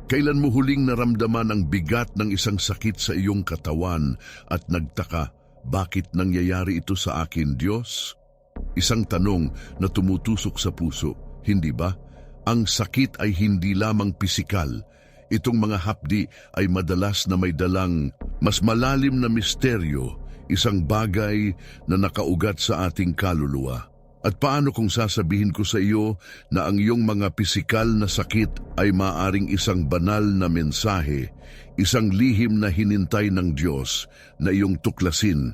Kailan mo huling naramdaman ang bigat ng isang sakit sa iyong katawan at nagtaka, bakit nangyayari ito sa akin, Diyos? Isang tanong na tumutusok sa puso, hindi ba? Ang sakit ay hindi lamang pisikal. Itong mga hapdi ay madalas na may dalang mas malalim na misteryo, isang bagay na nakaugat sa ating kaluluwa. At paano kung sasabihin ko sa iyo na ang iyong mga pisikal na sakit ay maaring isang banal na mensahe, isang lihim na hinintay ng Diyos na iyong tuklasin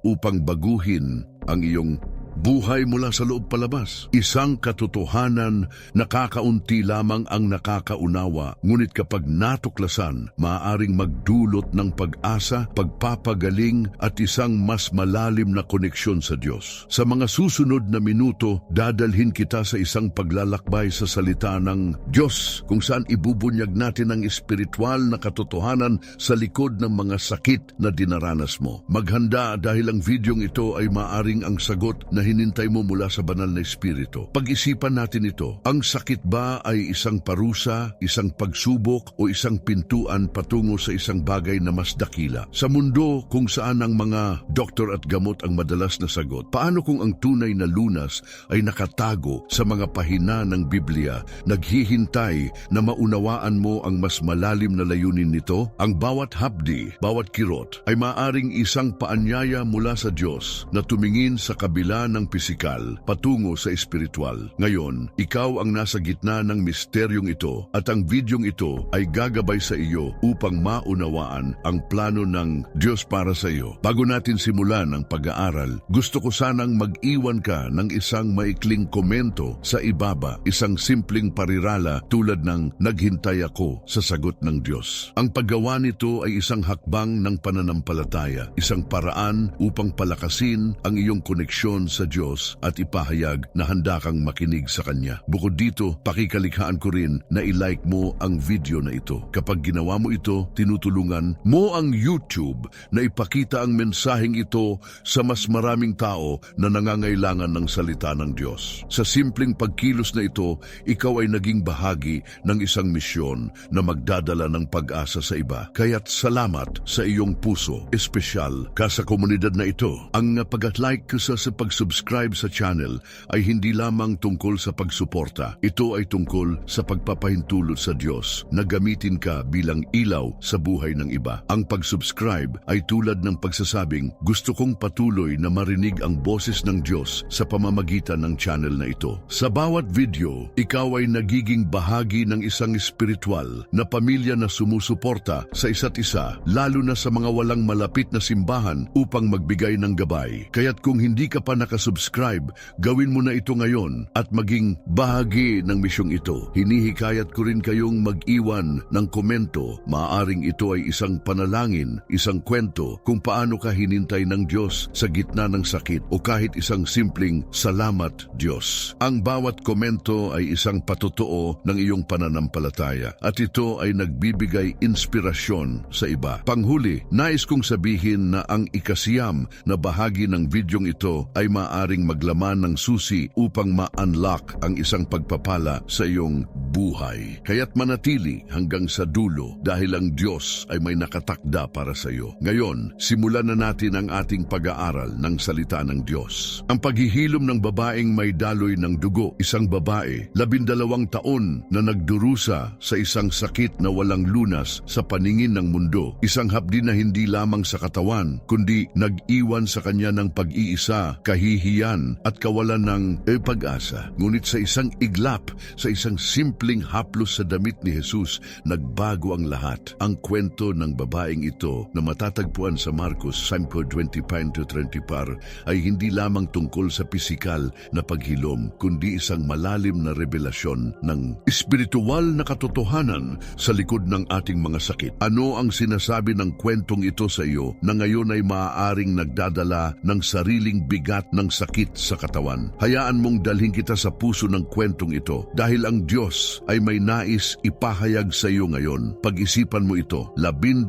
upang baguhin ang iyong buhay mula sa loob palabas. Isang katotohanan na kakaunti lamang ang nakakaunawa, ngunit kapag natuklasan, maaaring magdulot ng pag-asa, pagpapagaling at isang mas malalim na koneksyon sa Diyos. Sa mga susunod na minuto, dadalhin kita sa isang paglalakbay sa salita ng Diyos kung saan ibubunyag natin ang espiritual na katotohanan sa likod ng mga sakit na dinaranas mo. Maghanda dahil ang videong ito ay maaaring ang sagot na hinintay mo mula sa banal na espiritu. Pag-isipan natin ito. Ang sakit ba ay isang parusa, isang pagsubok o isang pintuan patungo sa isang bagay na mas dakila? Sa mundo kung saan ang mga doktor at gamot ang madalas na sagot, paano kung ang tunay na lunas ay nakatago sa mga pahina ng Biblia, naghihintay na maunawaan mo ang mas malalim na layunin nito? Ang bawat hapdi, bawat kirot ay maaring isang paanyaya mula sa Diyos na tumingin sa kabila ng pisikal patungo sa espiritual. Ngayon, ikaw ang nasa gitna ng misteryong ito at ang videong ito ay gagabay sa iyo upang maunawaan ang plano ng Diyos para sa iyo. Bago natin simulan ang pag-aaral, gusto ko sanang mag-iwan ka ng isang maikling komento sa ibaba, isang simpleng parirala tulad ng naghintay ako sa sagot ng Diyos. Ang paggawa nito ay isang hakbang ng pananampalataya, isang paraan upang palakasin ang iyong koneksyon sa Diyos at ipahayag na handa kang makinig sa Kanya. Bukod dito, pakikalikhaan ko rin na i-like mo ang video na ito. Kapag ginawa mo ito, tinutulungan mo ang YouTube na ipakita ang mensaheng ito sa mas maraming tao na nangangailangan ng salita ng Diyos. Sa simpleng pagkilos na ito, ikaw ay naging bahagi ng isang misyon na magdadala ng pag-asa sa iba. Kaya't salamat sa iyong puso. Espesyal ka sa komunidad na ito. Ang pag-like ko sa pag-subscribe sa channel ay hindi lamang tungkol sa pagsuporta. Ito ay tungkol sa pagpapahintulot sa Diyos na gamitin ka bilang ilaw sa buhay ng iba. Ang pag-subscribe ay tulad ng pagsasabing, gusto kong patuloy na marinig ang boses ng Diyos sa pamamagitan ng channel na ito. Sa bawat video, ikaw ay nagiging bahagi ng isang espiritual na pamilya na sumusuporta sa isa't isa, lalo na sa mga walang malapit na simbahan upang magbigay ng gabay. Kaya't kung hindi ka pa nakasubscribe, gawin mo na ito ngayon at maging bahagi ng misyong ito. Hinihikayat ko rin kayong mag-iwan ng komento. Maaaring ito ay isang panalangin, isang kwento kung paano ka hinintay ng Diyos sa gitna ng sakit o kahit isang simpleng salamat Diyos. Ang bawat komento ay isang patotoo ng iyong pananampalataya at ito ay nagbibigay inspirasyon sa iba. Panghuli, nais kong sabihin na ang ikasiyam na bahagi ng videong ito ay maaring maglaman ng susi upang ma-unlock ang isang pagpapala sa iyong buhay. Kaya't manatili hanggang sa dulo dahil ang Diyos ay may nakatakda para sa iyo. Ngayon, simulan na natin ang ating pag-aaral ng salita ng Diyos. Ang paghihilom ng babaeng may daloy ng dugo, isang babae, 12 taon na nagdurusa sa isang sakit na walang lunas sa paningin ng mundo. Isang hapdi na hindi lamang sa katawan, kundi nag-iwan sa kanya ng pag-iisa, kahihiyan at kawalan ng pag-asa. Ngunit sa isang iglap, sa isang simpleng haplos sa damit ni Jesus, nagbago ang lahat. Ang kwento ng babaeng ito na matatagpuan sa Marcos 5:25-30 ay hindi lamang tungkol sa pisikal na paghilom, kundi isang malalim na revelasyon ng espiritual na katotohanan sa likod ng ating mga sakit. Ano ang sinasabi ng kwentong ito sa iyo na ngayon ay maaaring nagdadala ng sariling bigat ng ng sakit sa katawan. Hayaan mong dalhin kita sa puso ng kwentong ito dahil ang Diyos ay may nais ipahayag sa iyo ngayon. Pag-isipan mo ito, 12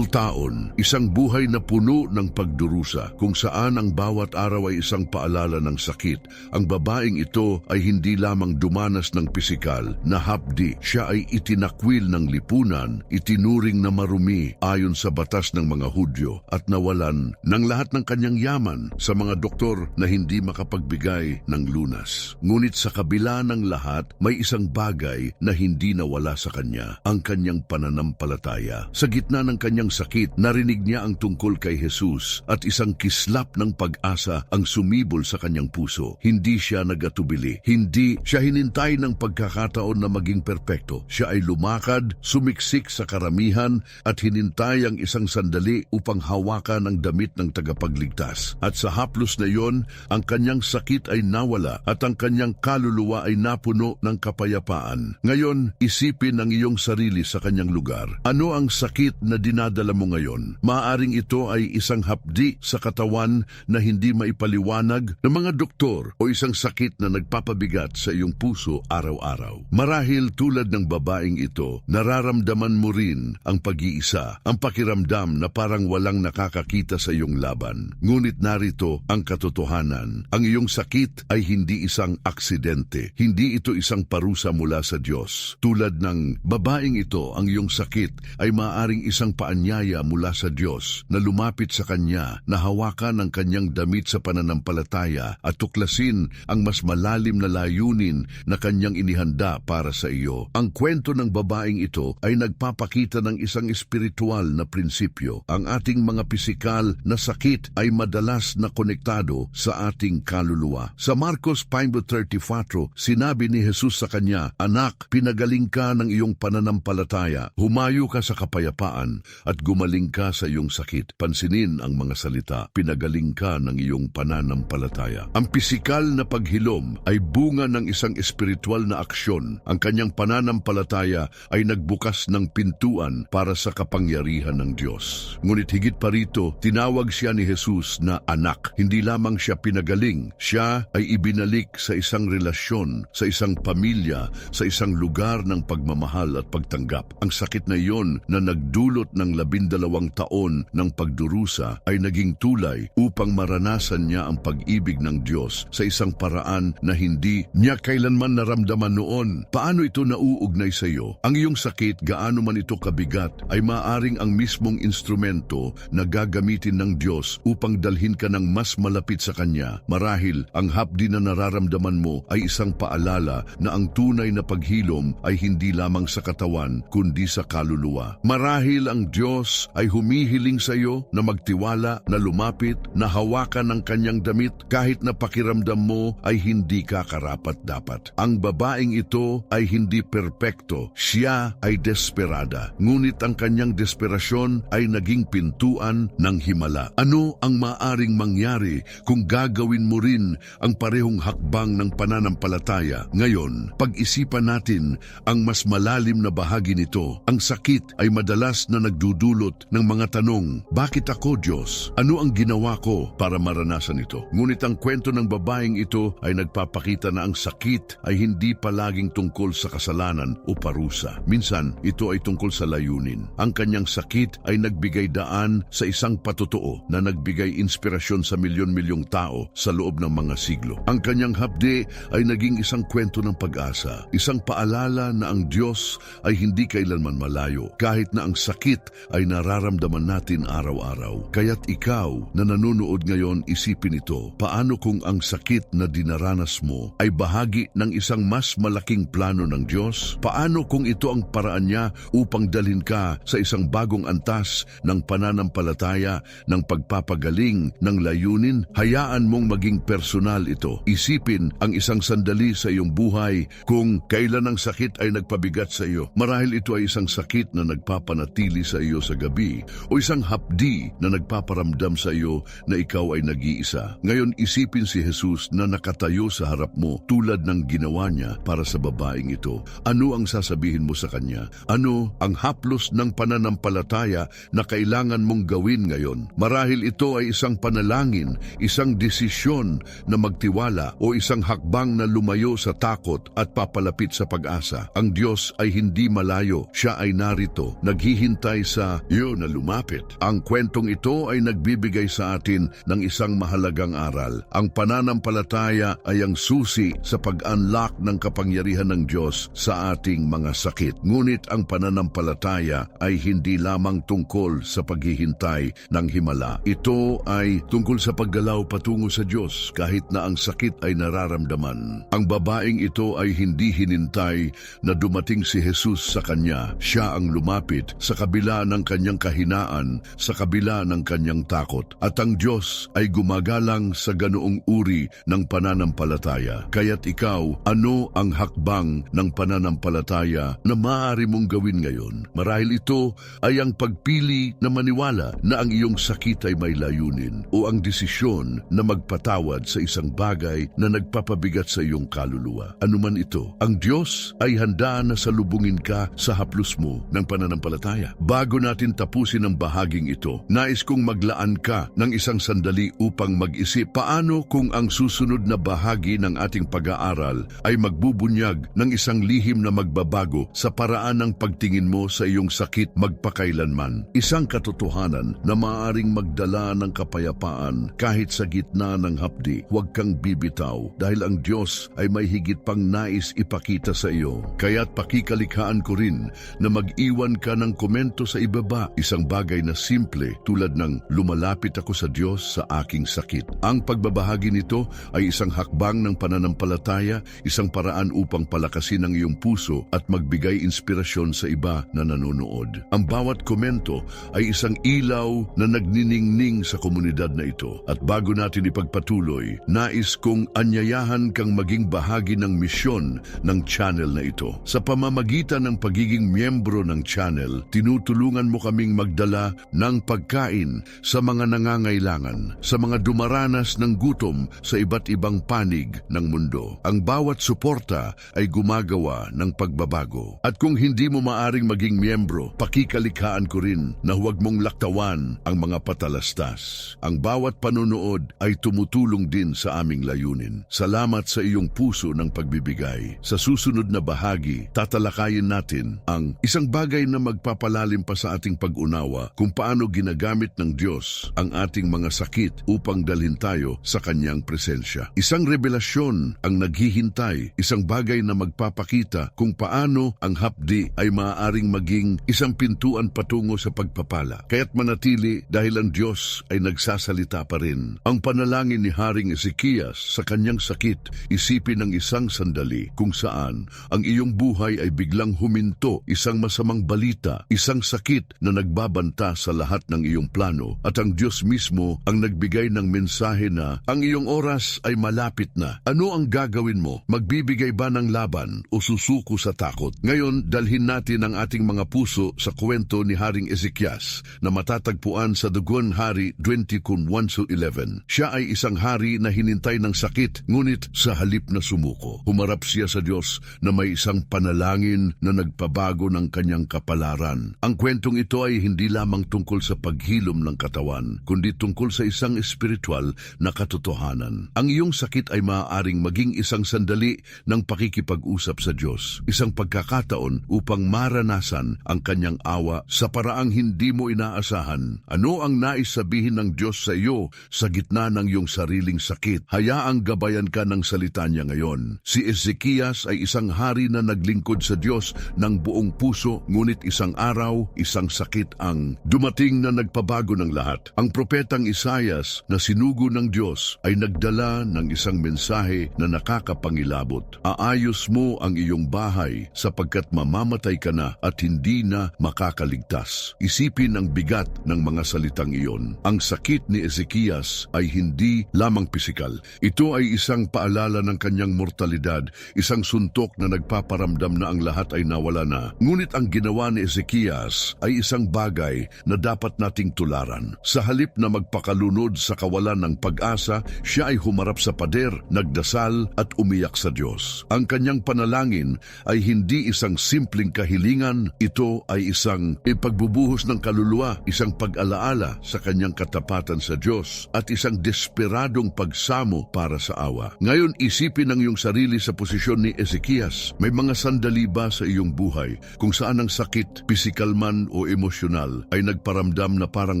taon, isang buhay na puno ng pagdurusa kung saan ang bawat araw ay isang paalala ng sakit. Ang babaeng ito ay hindi lamang dumanas ng pisikal na hapdi, siya ay itinakwil ng lipunan, itinuring na marumi ayon sa batas ng mga Hudyo at nawalan ng lahat ng kanyang yaman sa mga doktor na hindi makapagbigay ng lunas. Ngunit sa kabila ng lahat, may isang bagay na hindi nawala sa kanya, ang kanyang pananampalataya. Sa gitna ng kanyang sakit, narinig niya ang tungkol kay Jesus at isang kislap ng pag-asa ang sumibol sa kanyang puso. Hindi siya nagatubili. Hindi siya hinintay ng pagkakataon na maging perpekto. Siya ay lumakad, sumiksik sa karamihan at hinintay ang isang sandali upang hawakan ang damit ng tagapagligtas. At sa haplos na iyon, ang kanyang sakit ay nawala at ang kanyang kaluluwa ay napuno ng kapayapaan. Ngayon, isipin ang iyong sarili sa kanyang lugar. Ano ang sakit na dinadala mo ngayon? Maaaring ito ay isang hapdi sa katawan na hindi maipaliwanag ng mga doktor o isang sakit na nagpapabigat sa iyong puso araw-araw. Marahil tulad ng babaeng ito, nararamdaman mo rin ang pag-iisa, ang pakiramdam na parang walang nakakakita sa iyong laban. Ngunit narito ang katotohanan. Ang iyong sakit ay hindi isang aksidente. Hindi ito isang parusa mula sa Diyos. Tulad ng babaeng ito, ang iyong sakit ay maaaring isang paanyaya mula sa Diyos na lumapit sa Kanya, na hawakan ang Kanyang damit sa pananampalataya at tuklasin ang mas malalim na layunin na Kanyang inihanda para sa iyo. Ang kwento ng babaeng ito ay nagpapakita ng isang espiritual na prinsipyo. Ang ating mga pisikal na sakit ay madalas na konektado sa ating kaluluwa. Sa Marcos 5:34, sinabi ni Jesus sa kanya, "Anak, pinagaling ka ng iyong pananampalataya. Humayo ka sa kapayapaan at gumaling ka sa iyong sakit." Pansinin ang mga salita, pinagaling ka ng iyong pananampalataya. Ang pisikal na paghilom ay bunga ng isang espiritual na aksyon. Ang kanyang pananampalataya ay nagbukas ng pintuan para sa kapangyarihan ng Diyos. Ngunit higit pa rito, tinawag siya ni Jesus na anak. Hindi lamang siya pinagaling, siya ay ibinalik sa isang relasyon, sa isang pamilya, sa isang lugar ng pagmamahal at pagtanggap. Ang sakit na iyon na nagdulot ng 12 taon ng pagdurusa ay naging tulay upang maranasan niya ang pag-ibig ng Diyos sa isang paraan na hindi niya kailanman naramdaman noon. Paano ito nauugnay sa iyo? Ang iyong sakit, gaano man ito kabigat, ay maaring ang mismong instrumento na gagamitin ng Diyos upang dalhin ka ng mas malapit sa Kanya. Marahil ang hapdi na nararamdaman mo ay isang paalala na ang tunay na paghilom ay hindi lamang sa katawan kundi sa kaluluwa. Marahil ang Diyos ay humihiling sa iyo na magtiwala, na lumapit, na hawakan ang Kanyang damit kahit na pakiramdam mo ay hindi ka karapat-dapat. Ang babaeng ito ay hindi perpekto. Siya ay desperada. Ngunit ang kanyang desperasyon ay naging pintuan ng himala. Ano ang maaring mangyari kung gagawin mo rin ang parehong hakbang ng pananampalataya? Ngayon, pag-isipan natin ang mas malalim na bahagi nito. Ang sakit ay madalas na nagdudulot ng mga tanong, bakit ako, Diyos? Ano ang ginawa ko para maranasan ito? Ngunit ang kwento ng babaeng ito ay nagpapakita na ang sakit ay hindi palaging tungkol sa kasalanan o parusa. Minsan, ito ay tungkol sa layunin. Ang kanyang sakit ay nagbigay daan sa isang patotoo na nagbigay inspirasyon sa milyon-milyong tao sa loob ng mga siglo. Ang kanyang hapdi ay naging isang kwento ng pag-asa, isang paalala na ang Diyos ay hindi kailanman malayo, kahit na ang sakit ay nararamdaman natin araw-araw. Kaya't ikaw na nanonood ngayon, isipin ito. Paano kung ang sakit na dinaranas mo ay bahagi ng isang mas malaking plano ng Diyos? Paano kung ito ang paraan niya upang dalhin ka sa isang bagong antas ng pananampalataya, ng pagpapagaling, ng layunin? Hayaan mong maging personal ito. Isipin ang isang sandali sa iyong buhay kung kailan ang sakit ay nagpabigat sa iyo. Marahil ito ay isang sakit na nagpapanatili sa iyo sa gabi o isang hapdi na nagpaparamdam sa iyo na ikaw ay nag-iisa. Ngayon, isipin si Jesus na nakatayo sa harap mo tulad ng ginawa niya para sa babaeng ito. Ano ang sasabihin mo sa kanya? Ano ang haplos ng pananampalataya na kailangan mong gawin ngayon? Marahil ito ay isang panalangin, isang desisyon na magtiwala o isang hakbang na lumayo sa takot at papalapit sa pag-asa. Ang Diyos ay hindi malayo. Siya ay narito, naghihintay sa iyo na lumapit. Ang kwentong ito ay nagbibigay sa atin ng isang mahalagang aral. Ang pananampalataya ay ang susi sa pag-unlock ng kapangyarihan ng Diyos sa ating mga sakit. Ngunit ang pananampalataya ay hindi lamang tungkol sa paghihintay ng himala. Ito ay tungkol sa paggalaw patungo sa Diyos kahit na ang sakit ay nararamdaman. Ang babaeng ito ay hindi hinintay na dumating si Jesus sa kanya. Siya ang lumapit sa kabila ng kanyang kahinaan, sa kabila ng kanyang takot. At ang Diyos ay gumagalang sa ganoong uri ng pananampalataya. Kaya't ikaw, ano ang hakbang ng pananampalataya na maaari mong gawin ngayon? Marahil ito ay ang pagpili na maniwala na ang iyong sakit ay may layunin o ang desisyon na magpatawad sa isang bagay na nagpapabigat sa iyong kaluluwa. Ano man ito, ang Diyos ay handa na salubungin ka sa haplos mo ng pananampalataya. Bago natin tapusin ang bahaging ito, nais kong maglaan ka ng isang sandali upang mag-isip paano kung ang susunod na bahagi ng ating pag-aaral ay magbubunyag ng isang lihim na magbabago sa paraan ng pagtingin mo sa iyong sakit magpakailanman. Isang katotohanan na maaaring magdala ng kapayapaan kahit sa gitna ng hapdi. Huwag kang bibitaw dahil ang Diyos ay may higit pang nais ipakita sa iyo. Kaya't pakikalikhaan ko rin na mag-iwan ka ng komento sa ibaba. Isang bagay na simple tulad ng lumalapit ako sa Diyos sa aking sakit. Ang pagbabahagi nito ay isang hakbang ng pananampalataya, isang paraan upang palakasin ang iyong puso at magbigay inspirasyon sa iba na nanonood. Ang bawat komento ay isang ilaw na nagniningning sa komunidad na ito. At bago natin ipagpatuloy, nais kong anyayahan kang maging bahagi ng misyon ng channel na ito. Sa pamamagitan ng pagiging miyembro ng channel, tinutulungan mo kaming magdala ng pagkain sa mga nangangailangan, sa mga dumaranas ng gutom sa iba't ibang panig ng mundo. Ang bawat suporta ay gumagawa ng pagbabago. At kung hindi mo maaring maging miyembro, pakikalikhaan ko rin na huwag mong laktawan ang mga patalastas. Ang bawat panonood ay tumutulong din sa aming layunin. Salamat sa iyong puso ng pagbibigay. Sa susunod na bahagi, tatalakayin natin ang isang bagay na magpapalalim pa sa ating pag-unawa kung paano ginagamit ng Diyos ang ating mga sakit upang dalhin tayo sa kanyang presensya. Isang revelasyon ang naghihintay, isang bagay na magpapakita kung paano ang hapdi ay maaaring maging isang pintuan patungo sa pagpapala. Kaya't manatili dahil ang Diyos ay nagsasalita pa rin. Ang panalangin ni Haring Ezekias sa kanyang sakit, isipin ng isang sandali kung saan ang iyong buhay ay biglang huminto, isang masamang balita, isang sakit na nagbabanta sa lahat ng iyong plano at ang Diyos mismo ang nagbigay ng mensahe na ang iyong oras ay malapit na. Ano ang gagawin mo? Magbibigay ba ng laban o susuko sa takot? Ngayon, dalhin natin ang ating mga puso sa kwento ni Haring Ezekias na matatagpuan sa Dugon Hari 20:1-11. Siya ay isang hari na hinintay ng sakit, ngunit sa halip na sumuko, humarap siya sa Diyos na may isang panalangin na nagpabago ng kanyang kapalaran. Ang kwentong ito ay hindi lamang tungkol sa paghilom ng katawan, kundi tungkol sa isang espiritual na katotohanan. Ang iyong sakit ay maaaring maging isang sandali ng pakikipag-usap sa Diyos, isang pagkakataon upang maranasan ang kanyang awa sa paraang hindi mo inaasahan. Ano ang nais sabihin ng Diyos sa iyo sa gitna ng iyong sariling sakit? Hayaang gabayan ka ng salita niya ngayon. Si Ezekias ay isang hari na naglingkod sa Diyos ng buong puso, ngunit isang araw, isang sakit ang dumating na nagpabago ng lahat. Ang propetang Isaias na sinugo ng Diyos ay nagdala ng isang mensahe na nakakapangilabot. Aayos mo ang iyong bahay sapagkat mamamatay ka na at hindi na makakaligtas. Isipin ang bigat ng mga salitang iyon. Ang sakit ni Ezekias ay hindi lamang pisikal. Ito ay isang paalala ng kanyang mortalidad, isang suntok na nagpaparamdam na ang lahat ay nawala na. Ngunit ang ginawa ni Ezekias ay isang bagay na dapat nating tularan. Sa halip na magpakalunod sa kawalan ng pag-asa, siya ay humarap sa pader, nagdasal at umiyak sa Diyos. Ang kanyang panalangin ay hindi isang simpleng kahilingan, ito ay isang ipagbubuhos ng kaluluwa, isang pag-alaala sa kanyang katapatan sa Diyos at isang desperadong pagsamo para sa awa. Ngayon, isipin ang iyong sarili sa posisyon ni Ezekias. May mga sandali ba sa iyong buhay kung saan ang sakit, pisikal man o emosyonal, ay nagparamdam na parang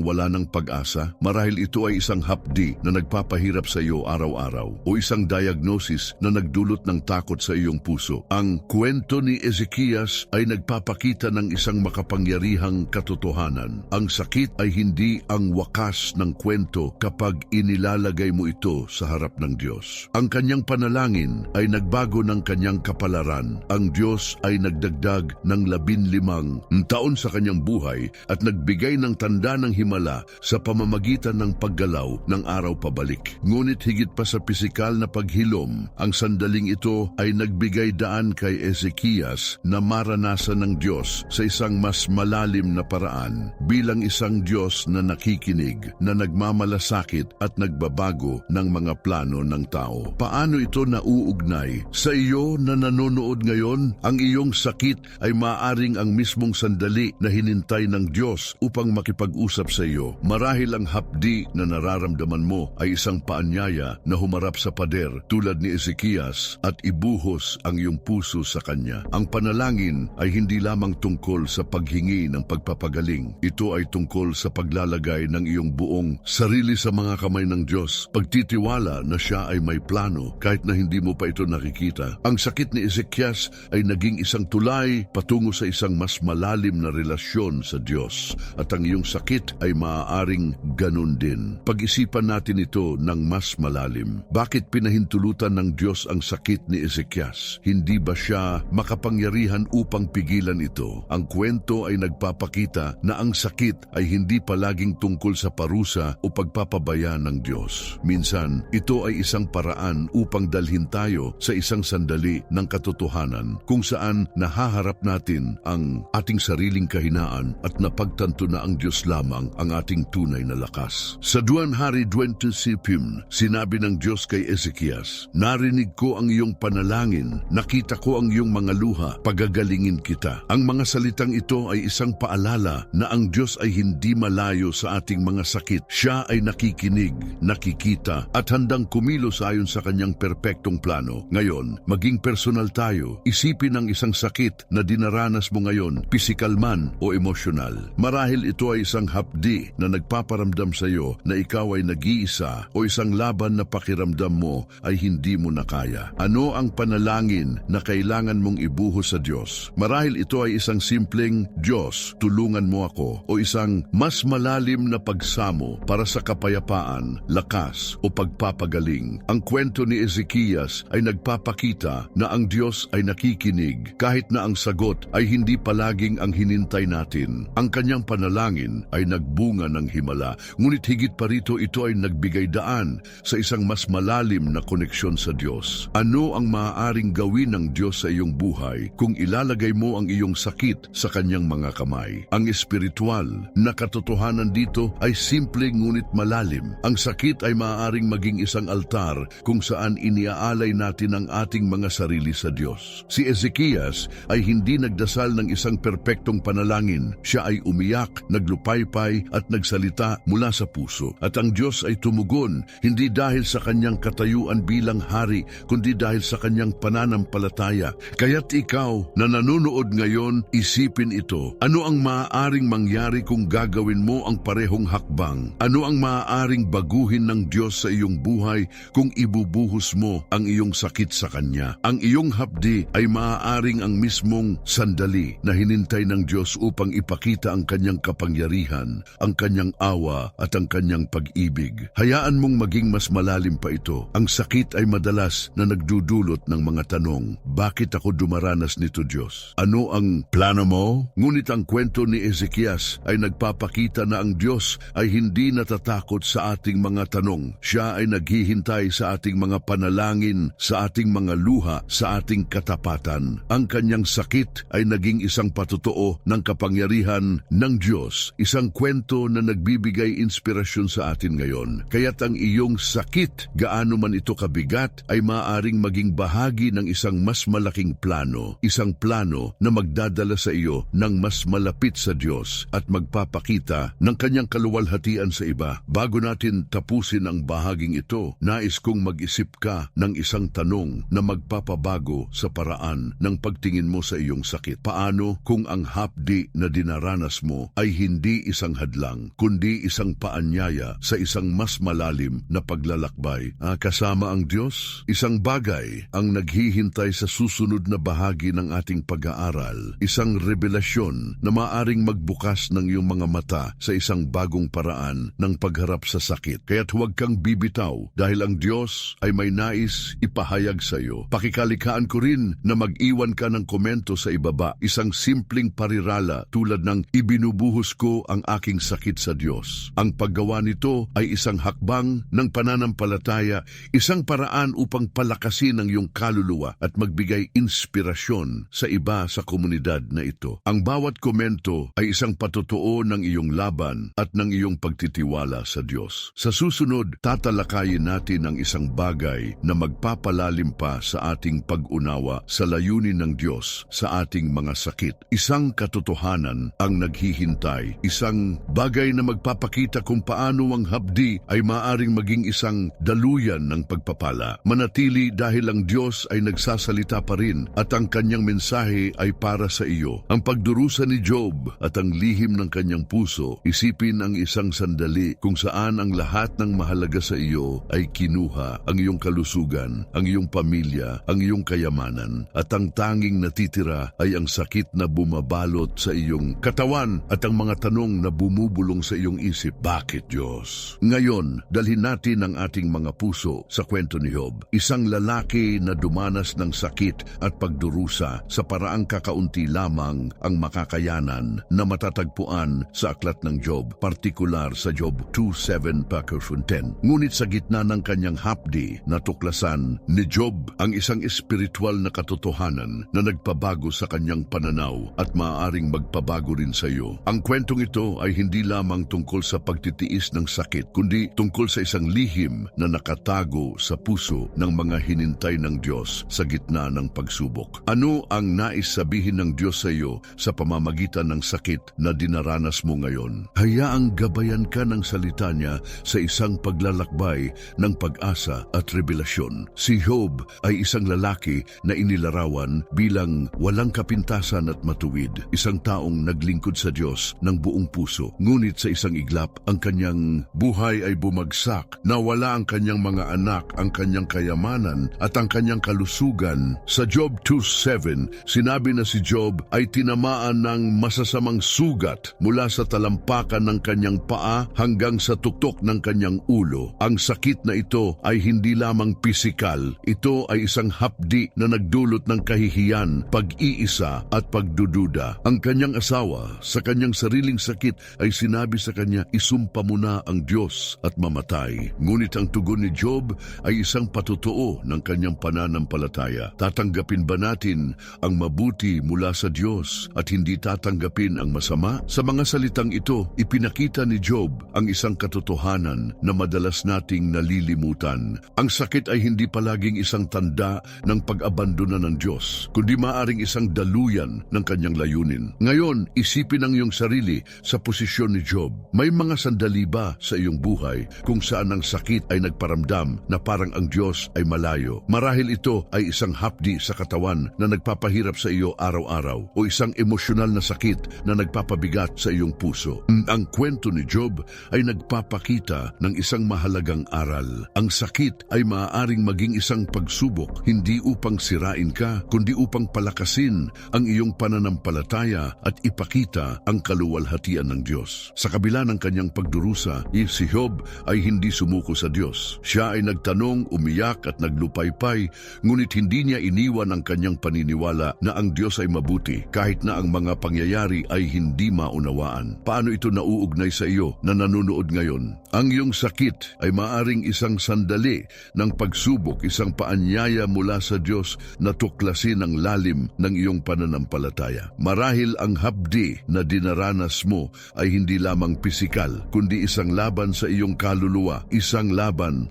wala ng pag-asa? Marahil ito ay isang hapdi na nagpapahirap sa iyo araw-araw o isang diagnosis na nagdulot ng takot sa iyong puso. Ang kwento ni Ezekias ay nagpapakita ng isang makapangyarihang katotohanan. Ang sakit ay hindi ang wakas ng kwento kapag inilalagay mo ito sa harap ng Diyos. Ang kanyang panalangin ay nagbago ng kanyang kapalaran. Ang Diyos ay nagdagdag ng 15 taon sa kanyang buhay at nagbigay ng tanda ng himala sa pamamagitan ng paggalaw ng araw pabalik. Ngunit higit pa sa pisikal na paghilom, ang sandaling ito ay nagbigay daan kay Ezekias na maranasan ng Diyos sa isang mas malalim na paraan bilang isang Diyos na nakikinig, na nagmamalasakit at nagbabago ng mga plano ng tao. Paano ito nauugnay? Sa iyo na nanonood ngayon, ang iyong sakit ay maaring ang mismong sandali na hinintay ng Diyos upang makipag-usap sa iyo. Marahil ang hapdi na nararamdaman mo ay isang paanyaya na humarap sa pader tulad ni Ezekias at ibuhos ang iyong puso sa Kanya. Ang panalangin ay hindi lamang tungkol sa paghingi ng pagpapagaling. Ito ay tungkol sa paglalagay ng iyong buong sarili sa mga kamay ng Diyos. Pagtitiwala na Siya ay may plano kahit na hindi mo pa ito nakikita. Ang sakit ni Ezekias ay naging isang tulay patungo sa isang mas malalim na relasyon sa Diyos. At ang iyong sakit ay maaaring ganun din. Pag-isipan natin ito ng mas malalim. Bakit pinahintulutan ng Diyos ang sakit ni Ezekias? Hindi ba siya makapangyarihan upang pigilan ito? Ang kwento ay nagpapakita na ang sakit ay hindi palaging tungkol sa parusa o pagpapabaya ng Diyos. Minsan, ito ay isang paraan upang dalhin tayo sa isang sandali ng katotohanan kung saan nahaharap natin ang ating sariling kahinaan at napagtanto na ang Diyos lamang ang ating tunay na lakas. Sa 2 Hari 20:7, sinabi ng Diyos kay Ezekias, "Narinig ko ang iyong panalangin, nakita ko ang iyong mga luha, pagagalingin kita." Ang mga salitang ito ay isang paalala na ang Diyos ay hindi malayo sa ating mga sakit. Siya ay nakikinig, nakikita at handang kumilos ayon sa kanyang perpektong plano. Ngayon, maging personal tayo. Isipin ang isang sakit na dinaranas mo ngayon, pisikal man o emosyonal. Marahil ito ay isang hapdi na nagpaparamdam sa iyo na ikaw ay nag-iisa o isang laban na pakiramdam mo ay hindi mo na kaya. Ano ang panalangin na kailangan mong ibuhos sa Diyos? Marahil ito ay isang simpleng, "Diyos, tulungan mo ako," o isang mas malalim na pagsamo para sa kapayapaan, lakas o pagpapagaling. Ang kwento ni Ezekias ay nagpapakita na ang Diyos ay nakikinig kahit na ang sagot ay hindi palaging ang hinintay natin. Ang kanyang panalangin ay nagbunga ng himala, ngunit higit pa rito ito ay nagbigay daan sa isang mas malalim na koneksyon sa Diyos. Ano ang maaaring gawin ng Diyos sa iyong buhay kung ilalagay mo ang iyong sakit sa kanyang mga kamay? Ang espiritual na katotohanan dito ay simple ngunit malalim. Ang sakit ay maaaring maging isang altar kung saan iniaalay natin ang ating mga sarili sa Diyos. Si Ezekias ay hindi nagdasal ng isang perpektong panalangin. Siya ay umiyak, naglupaypay at nagsalita mula sa puso. At ang Diyos ay tumugon, hindi dahil sa kanyang katayuan bilang hari, kundi dahil sa kanyang pananampalataya. Kaya't ikaw na nanonood ngayon, isipin ito. Ano ang maaaring mangyari kung gagawin mo ang parehong hakbang? Ano ang maaaring baguhin ng Diyos sa iyong buhay kung ibubuhos mo ang iyong sakit sa Kanya? Ang iyong hapdi ay maaaring ang mismong sandali na hinintay ng Diyos upang ipakita ang Kanyang kapangyarihan, ang Kanyang awa at ang Kanyang pag-ibig. Hayaan mong maging mas malalim pa ito. Ang sakit ay madalas na nagdudulot ng mga tanong, "Bakit ako dumaranas nito, Diyos? Ano ang plano mo?" Ngunit ang kwento ni Ezekias ay nagpapakita na ang Diyos ay hindi natatakot sa ating mga tanong. Siya ay naghihintay sa ating mga panalangin, sa ating mga luha, sa ating katapatan. Ang kanyang sakit ay naging isang patotoo ng kapangyarihan ng Diyos, isang kwento na nagbibigay inspirasyon sa atin ngayon. Kaya't ang iyong sakit, gaano man ito kabigat, ay maaaring maging bahagi ng isang mas malaking plano, isang plano na magdadala sa iyo ng mas malapit sa Diyos at magpapakita ng kanyang kaluwalhatian sa iba. Bago natin natin tapusin ang bahaging ito, nais kong mag-isip ka ng isang tanong na magpapabago sa paraan ng pagtingin mo sa iyong sakit. Paano kung ang hapdi na dinaranas mo ay hindi isang hadlang, kundi isang paanyaya sa isang mas malalim na paglalakbay kasama ang Diyos? Isang bagay ang naghihintay sa susunod na bahagi ng ating pag-aaral, isang revelasyon na maaring magbukas ng iyong mga mata sa isang bagong paraan ng pagharap sa sakit. Kaya't huwag kang bibitaw dahil ang Diyos ay may nais ipahayag sa iyo. Pakikalikhaan ko rin na mag-iwan ka ng komento sa ibaba, isang simpleng parirala tulad ng ibinubuhos ko ang aking sakit sa Diyos. Ang paggawa nito ay isang hakbang ng pananampalataya, isang paraan upang palakasin ang iyong kaluluwa at magbigay inspirasyon sa iba sa komunidad na ito. Ang bawat komento ay isang patutuo ng iyong laban at ng iyong pagtitiwala sa Diyos. Sa susunod, tatalakayin natin ang isang bagay na magpapalalim pa sa ating pag-unawa sa layunin ng Diyos sa ating mga sakit. Isang katotohanan ang naghihintay, isang bagay na magpapakita kung paano ang hapdi ay maaring maging isang daluyan ng pagpapala. Manatili dahil ang Diyos ay nagsasalita pa rin at ang kanyang mensahe ay para sa iyo. Ang pagdurusa ni Job at ang lihim ng kanyang puso, isipin ang isang sandali kung saan ang lahat ng mahalaga sa iyo ay kinuha, ang iyong kalusugan, ang iyong pamilya, ang iyong kayamanan, at ang tanging natitira ay ang sakit na bumabalot sa iyong katawan at ang mga tanong na bumubulong sa iyong isip. Bakit, Diyos? Ngayon, dalhin natin ang ating mga puso sa kwento ni Job, isang lalaki na dumanas ng sakit at pagdurusa sa paraang kakaunti lamang ang makakayanan na matatagpuan sa aklat ng Job, partikular sa Job 2:7-10. Ngunit sa gitna ng kanyang hapdi, natuklasan ni Job ang isang espiritual na katotohanan na nagpabago sa kanyang pananaw at maaaring magpabago rin sa iyo. Ang kwentong ito ay hindi lamang tungkol sa pagtitiis ng sakit, kundi tungkol sa isang lihim na nakatago sa puso ng mga hinintay ng Diyos sa gitna ng pagsubok. Ano ang nais sabihin ng Diyos sa iyo sa pamamagitan ng sakit na dinaranas mo ngayon? Hayaang gabayan ka ng salita niya sa isang paglalakbay ng pag-asa at revelasyon. Si Job ay isang lalaki na inilarawan bilang walang kapintasan at matuwid, isang taong naglingkod sa Diyos ng buong puso. Ngunit sa isang iglap, ang kanyang buhay ay bumagsak, nawala ang kanyang mga anak, ang kanyang kayamanan at ang kanyang kalusugan. Sa Job 2:7, sinabi na si Job ay tinamaan ng masasamang sugat mula sa talampakan ng kanyang paa hanggang sa tuktok ng kanyang ulo. Ang sakit na ito ay hindi lamang pisikal, ito ay isang hapdi na nagdulot ng kahihiyan, pag-iisa at pagdududa. Ang kanyang asawa sa kanyang sariling sakit ay sinabi sa kanya, isumpa mo na ang Diyos at mamatay. Ngunit ang tugon ni Job ay isang patutuo ng kanyang pananampalataya. Tatanggapin ba natin ang mabuti mula sa Diyos at hindi tatanggapin ang masama? Sa mga salitang ito, ipinakita ni Job ang isang katotohanan na madalas nating nalilimutan. Ang sakit ay hindi palaging isang tanda ng pag-abandona ng Diyos, kundi maaring isang daluyan ng kanyang layunin. Ngayon, isipin ang iyong sarili sa posisyon ni Job. May mga sandali ba sa iyong buhay kung saan ang sakit ay nagparamdam na parang ang Diyos ay malayo? Marahil ito ay isang hapdi sa katawan na nagpapahirap sa iyo araw-araw o isang emosyonal na sakit na nagpapabigat sa iyong puso. Ang kwento ni Job ay nagpapakita ng isang mahalagang aral. Ang sakit ay maaaring maging isang pagsubok, hindi upang sirain ka, kundi upang palakasin ang iyong pananampalataya at ipakita ang kaluwalhatian ng Diyos. Sa kabila ng kanyang pagdurusa, si Job ay hindi sumuko sa Diyos. Siya ay nagtanong, umiyak at naglupaypay, ngunit hindi niya iniwan ang kanyang paniniwala na ang Diyos ay mabuti kahit na ang mga pangyayari ay hindi maunawaan. Paano ito nauugnay sa iyo na nanonood ngayon? Ang iyong sakit ay maaring isang sandali ng pagsubok, isang paanyaya mula sa Diyos na tuklasin ang lalim ng iyong pananampalataya. Marahil ang hapdi na dinaranas mo ay hindi lamang pisikal, kundi isang laban sa iyong kaluluwa, isang laban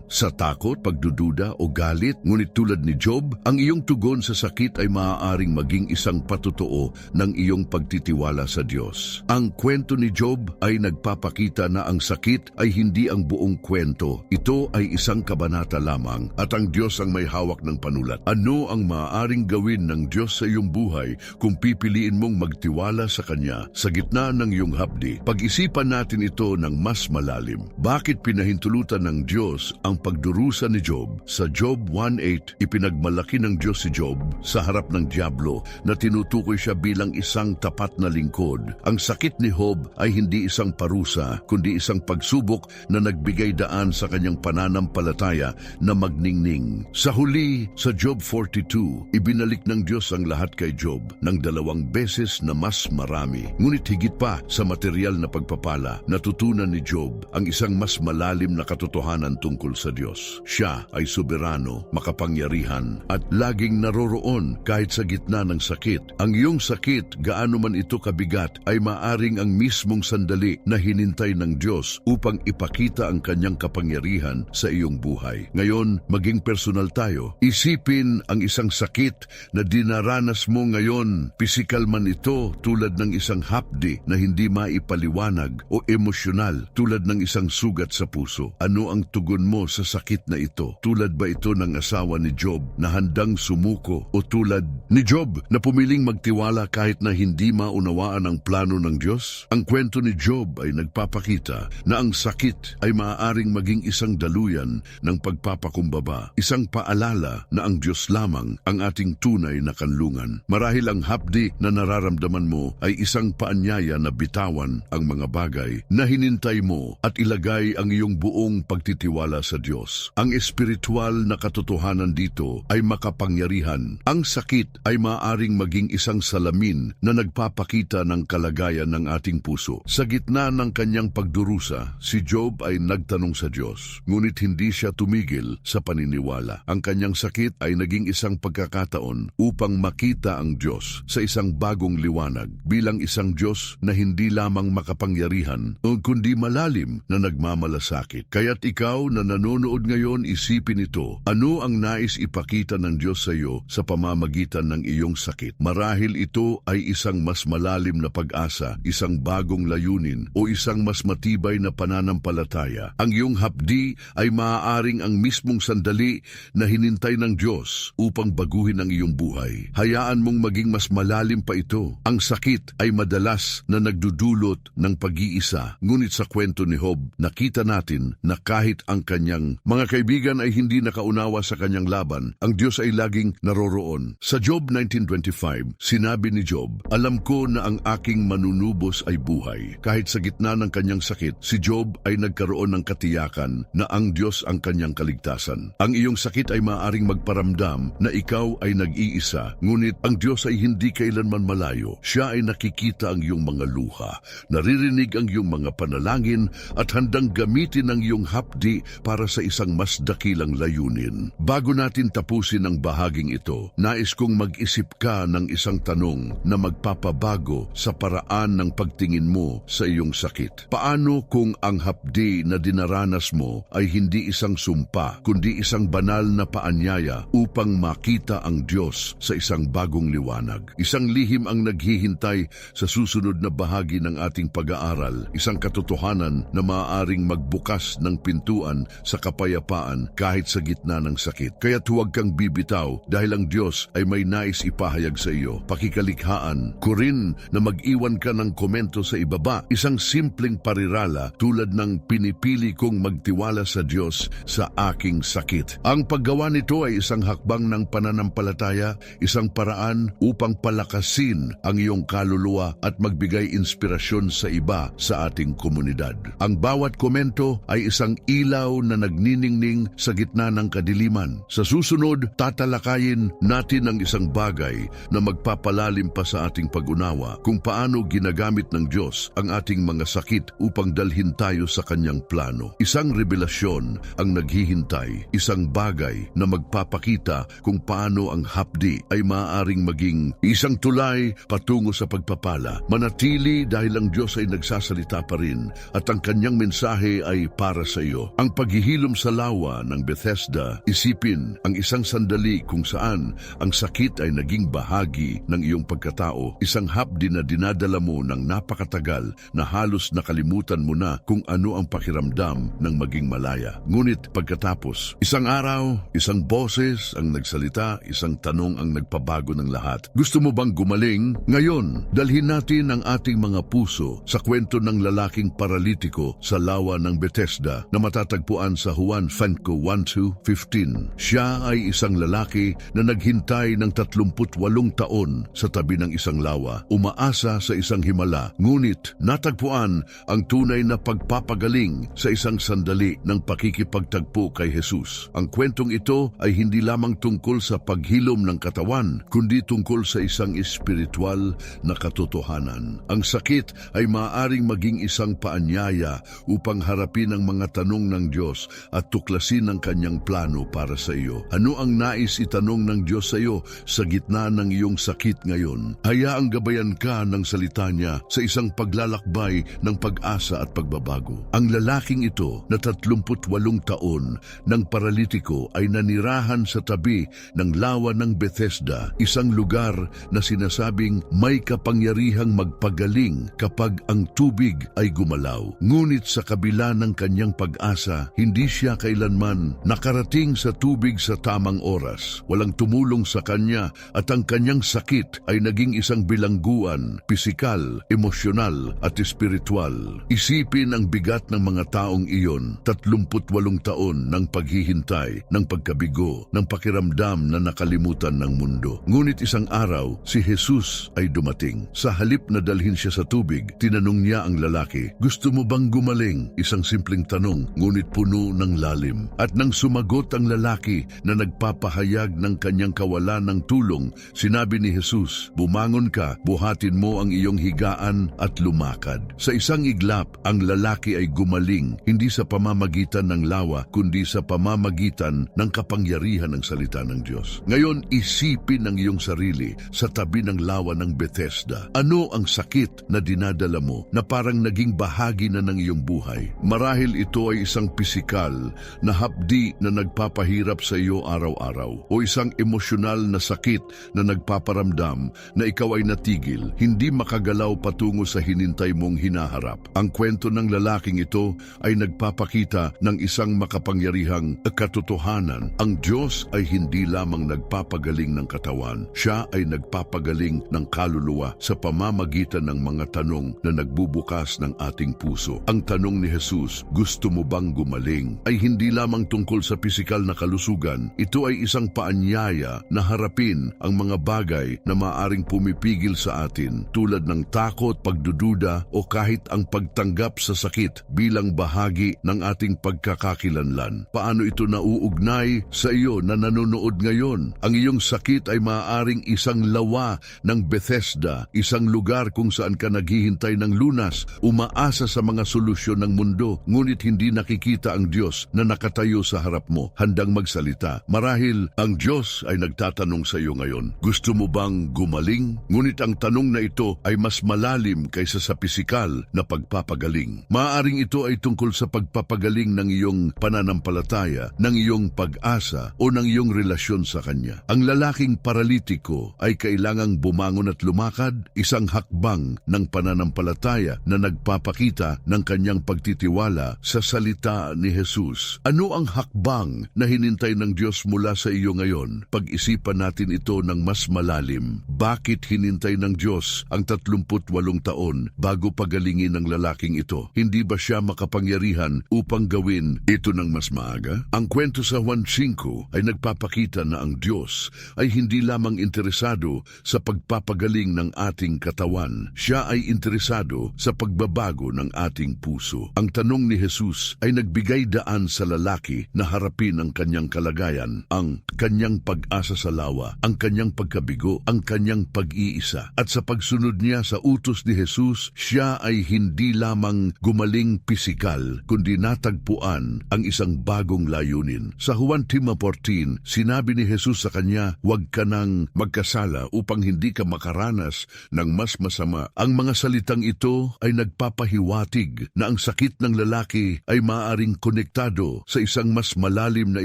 sa takot, pagdududa o galit. Ngunit tulad ni Job, ang iyong tugon sa sakit ay maaaring maging isang patutuo ng iyong pagtitiwala sa Diyos. Ang kwento ni Job ay nagpapakita na ang sakit sakit ay hindi ang buong kwento. Ito ay isang kabanata lamang at ang Diyos ang may hawak ng panulat. Ano ang maaaring gawin ng Diyos sa iyong buhay kung pipiliin mong magtiwala sa Kanya sa gitna ng iyong hapdi? Pag-isipan natin ito ng mas malalim. Bakit pinahintulutan ng Diyos ang pagdurusa ni Job? Sa Job 1:8, ipinagmalaki ng Diyos si Job sa harap ng Diablo na tinutukoy siya bilang isang tapat na lingkod. Ang sakit ni Job ay hindi isang parusa, kundi isang pagsubok na nagbigay daan sa kanyang pananampalataya na magningning. Sa huli, sa Job 42, ibinalik ng Diyos ang lahat kay Job ng 2 beses na mas marami. Ngunit higit pa sa material na pagpapala, natutunan ni Job ang isang mas malalim na katotohanan tungkol sa Diyos. Siya ay soberano, makapangyarihan, at laging naroroon kahit sa gitna ng sakit. Ang iyong sakit, gaano man ito kabigat, ay maaring ang mismong sandali na hinintay ng Diyos upang ipakita ang kanyang kapangyarihan sa iyong buhay. Ngayon, maging personal tayo. Isipin ang isang sakit na dinaranas mo ngayon. Pisikal man ito tulad ng isang hapdi na hindi maipaliwanag o emosyonal tulad ng isang sugat sa puso. Ano ang tugon mo sa sakit na ito? Tulad ba ito ng asawa ni Job na handang sumuko o tulad ni Job na pumiling magtiwala kahit na hindi maunawaan ang plano ng Diyos? Ang kwento ni Job ay nagpapakita na ang sakit ay maaaring maging isang daluyan ng pagpapakumbaba, isang paalala na ang Diyos lamang ang ating tunay na kanlungan. Marahil ang hapdi na nararamdaman mo ay isang paanyaya na bitawan ang mga bagay na hinintay mo at ilagay ang iyong buong pagtitiwala sa Diyos. Ang espiritual na katotohanan dito ay makapangyarihan. Ang sakit ay maaaring maging isang salamin na nagpapakita ng kalagayan ng ating puso. Sa gitna ng kanyang pagdurusa, si Job ay nagtanong sa Diyos, ngunit hindi siya tumigil sa paniniwala. Ang kanyang sakit ay naging isang pagkakataon upang makita ang Diyos sa isang bagong liwanag bilang isang Diyos na hindi lamang makapangyarihan kundi malalim na nagmamalasakit. Kaya't ikaw na nanonood ngayon, isipin ito. Ano ang nais ipakita ng Diyos sa iyo sa pamamagitan ng iyong sakit? Marahil ito ay isang mas malalim na pag-asa, isang bagong layunin o isang mas matibay na pananampalataya. Ang iyong hapdi ay maaaring ang mismong sandali na hinintay ng Diyos upang baguhin ang iyong buhay. Hayaan mong maging mas malalim pa ito. Ang sakit ay madalas na nagdudulot ng pag-iisa. Ngunit sa kwento ni Job, nakita natin na kahit ang kanyang mga kaibigan ay hindi nakaunawa sa kanyang laban, ang Diyos ay laging naroroon. Sa Job 19:25, sinabi ni Job, "Alam ko na ang aking manunubos ay buhay." Kahit sa gitna ng kanyang sakit, si Job ay nagkaroon ng katiyakan na ang Diyos ang kanyang kaligtasan. Ang iyong sakit ay maaaring magparamdam na ikaw ay nag-iisa, ngunit ang Diyos ay hindi kailanman malayo. Siya ay nakikita ang iyong mga luha, naririnig ang iyong mga panalangin at handang gamitin ang iyong hapdi para sa isang mas dakilang layunin. Bago natin tapusin ang bahaging ito, nais kong mag-isip ka ng isang tanong na magpapabago sa paraan ng pagtingin mo sa iyong sakit. Paano kung ang hapdi na dinaranas mo ay hindi isang sumpa, kundi isang banal na paanyaya upang makita ang Diyos sa isang bagong liwanag? Isang lihim ang naghihintay sa susunod na bahagi ng ating pag-aaral, isang katotohanan na maaaring magbukas ng pintuan sa kapayapaan kahit sa gitna ng sakit. Kaya't huwag kang bibitaw dahil ang Diyos ay may nais ipahayag sa iyo. Pakikalikhaan ko rin na mag-iwan ka ng komento sa ibaba, isang simpleng parirala tulad ng pinipili kong magtiwala sa Diyos sa aking sakit. Ang paggawa nito ay isang hakbang ng pananampalataya, isang paraan upang palakasin ang iyong kaluluwa at magbigay inspirasyon sa iba sa ating komunidad. Ang bawat komento ay isang ilaw na nagniningning sa gitna ng kadiliman. Sa susunod, tatalakayin natin ang isang bagay na magpapalalim pa sa ating pag-unawa kung paano ginagamit ng Diyos ang ating mga sakit upang dalhin tayo sa kanyang plano. Isang revelasyon ang naghihintay, isang bagay na magpapakita kung paano ang hapdi ay maaaring maging isang tulay patungo sa pagpapala. Manatili dahil ang Diyos ay nagsasalita pa rin at ang kanyang mensahe ay para sa iyo. Ang paghihilom sa lawa ng Bethesda, isipin ang isang sandali kung saan ang sakit ay naging bahagi ng iyong pagkatao, isang hapdi na dinadala mo ng napakatagal na halos nakalimutan mo na kung ano ang pakiramdam ng maging malaya. Ngunit pagkatapos, isang araw, isang boses ang nagsalita, isang tanong ang nagpabago ng lahat. Gusto mo bang gumaling? Ngayon, dalhin natin ang ating mga puso sa kwento ng lalaking paralitiko sa lawa ng Bethesda na matatagpuan sa Juan 1:2-15. Siya ay isang lalaki na naghintay ng 38 taon sa tabi ng isang lawa, umaasa sa isang himala, ngunit natagpuan ang tunay na pagpapagaling sa isang sandali ng pakikipagtagpo kay Jesus. Ang kwentong ito ay hindi lamang tungkol sa paghilom ng katawan, kundi tungkol sa isang espiritual na katotohanan. Ang sakit ay maaaring maging isang paanyaya upang harapin ang mga tanong ng Diyos at tuklasin ang kanyang plano para sa iyo. Ano ang nais itanong ng Diyos sa iyo sa gitna ng iyong sakit ngayon? Hayaang gabayan ka ng salita niya sa isang paglalakbay ng pag-asa at pagbabago. Ang lalaking ito na 38 taon ng paralitiko ay nanirahan sa tabi ng lawa ng Bethesda, isang lugar na sinasabing may kapangyarihang magpagaling kapag ang tubig ay gumalaw. Ngunit sa kabila ng kanyang pag-asa, hindi siya kailanman nakarating sa tubig sa tamang oras. Walang tumulong sa kanya at ang kanyang sakit ay naging isang bilangguan, pisikal, emosyonal at espiritual. Isipin ang bigat ng mga taong iyon, 38 taon ng paghihintay, ng pagkabigo, ng pakiramdam na nakalimutan ng mundo. Ngunit isang araw, si Jesus ay dumating. Sa halip na dalhin siya sa tubig, tinanong niya ang lalaki, "Gusto mo bang gumaling?" Isang simpleng tanong, ngunit puno ng lalim. At nang sumagot ang lalaki na nagpapahayag ng kanyang kawalan ng tulong, sinabi ni Jesus, "Bumangon ka, buhatin mo ang iyong higaan at lumakad." Sa isang iglap, ang lalaki ay gumaling, hindi sa pamamagitan ng lawa, kundi sa pamamagitan ng kapangyarihan ng salita ng Diyos. Ngayon, isipin ang iyong sarili sa tabi ng lawa ng Bethesda. Ano ang sakit na dinadala mo na parang naging bahagi na ng iyong buhay? Marahil ito ay isang pisikal na hapdi na nagpapahirap sa iyo araw-araw, o isang emosyonal na sakit na nagpaparamdam na ikaw ay natigil, hindi makagalaw patungo sa hinintay mong hinaharap. Ang kwento ng lalaking ito ay nagpapakita ng isang makapangyarihang katotohanan. Ang Diyos ay hindi lamang nagpapagaling ng katawan, siya ay nagpapagaling ng kaluluwa sa pamamagitan ng mga tanong na nagbubukas ng ating puso. Ang tanong ni Jesus, "Gusto mo bang gumaling?" ay hindi lamang tungkol sa pisikal na kalusugan. Ito ay isang paanyaya na harapin ang mga bagay na maaring pumipigil sa atin, tulad ng takot, pagdududa o kahit ang pagtanggap sa sakit bilang bahagi ng ating pagkakakilanlan. Paano ito nauugnay sa iyo na nanonood ngayon? Ang iyong sakit ay maaaring isang lawa ng Bethesda, isang lugar kung saan ka naghihintay ng lunas, umaasa sa mga solusyon ng mundo, ngunit hindi nakikita ang Diyos na nakatayo sa harap mo, handang magsalita. Marahil ang Diyos ay nagtatanong sa iyo ngayon, "Gusto mo bang gumaling?" Ngunit ang tanong na ito ay mas malalim kaysa sa pisikal na pagpapagaling. Maaaring ito ay tungkol sa pagpapagaling ng iyong pananampalataya, ng iyong pag-asa o ng iyong relasyon sa Kanya. Ang lalaking paralitiko ay kailangang bumangon at lumakad, isang hakbang ng pananampalataya na nagpapakita ng kanyang pagtitiwala sa salita ni Jesus. Ano ang hakbang na hinintay ng Diyos mula sa iyo ngayon? Pag-isipan natin ito ng mas malalim. Bakit hinintay ng Diyos ang 38 taon bago pagalingin ng lalaking ito? Hindi ba siya makapangyarihan upang gawin ito ng mas maaga? Ang kwento sa Juan 5 ay nagpapakita na ang Diyos ay hindi lamang interesado sa pagpapagaling ng ating katawan. Siya ay interesado sa pagbabago ng ating puso. Ang tanong ni Jesus ay nagbigay daan sa lalaki na harapin ang kanyang kalagayan, ang kanyang pag-asa sa lawa, ang kanyang pagkabigo, ang kanyang pag-iisa. At sa pagsunod niya sa utos ni Jesus, siya ay hindi lamang gumaling pisikal, kundi natagpuan ang isang bagong layunin. Sa Juan 5:14, sinabi ni Jesus sa kanya, "Huwag ka nang magkasala upang hindi ka makaranas ng mas masama." Ang mga salitang ito ay nagpapahiwatig na ang sakit ng lalaki ay maaaring konektado sa isang mas malalim na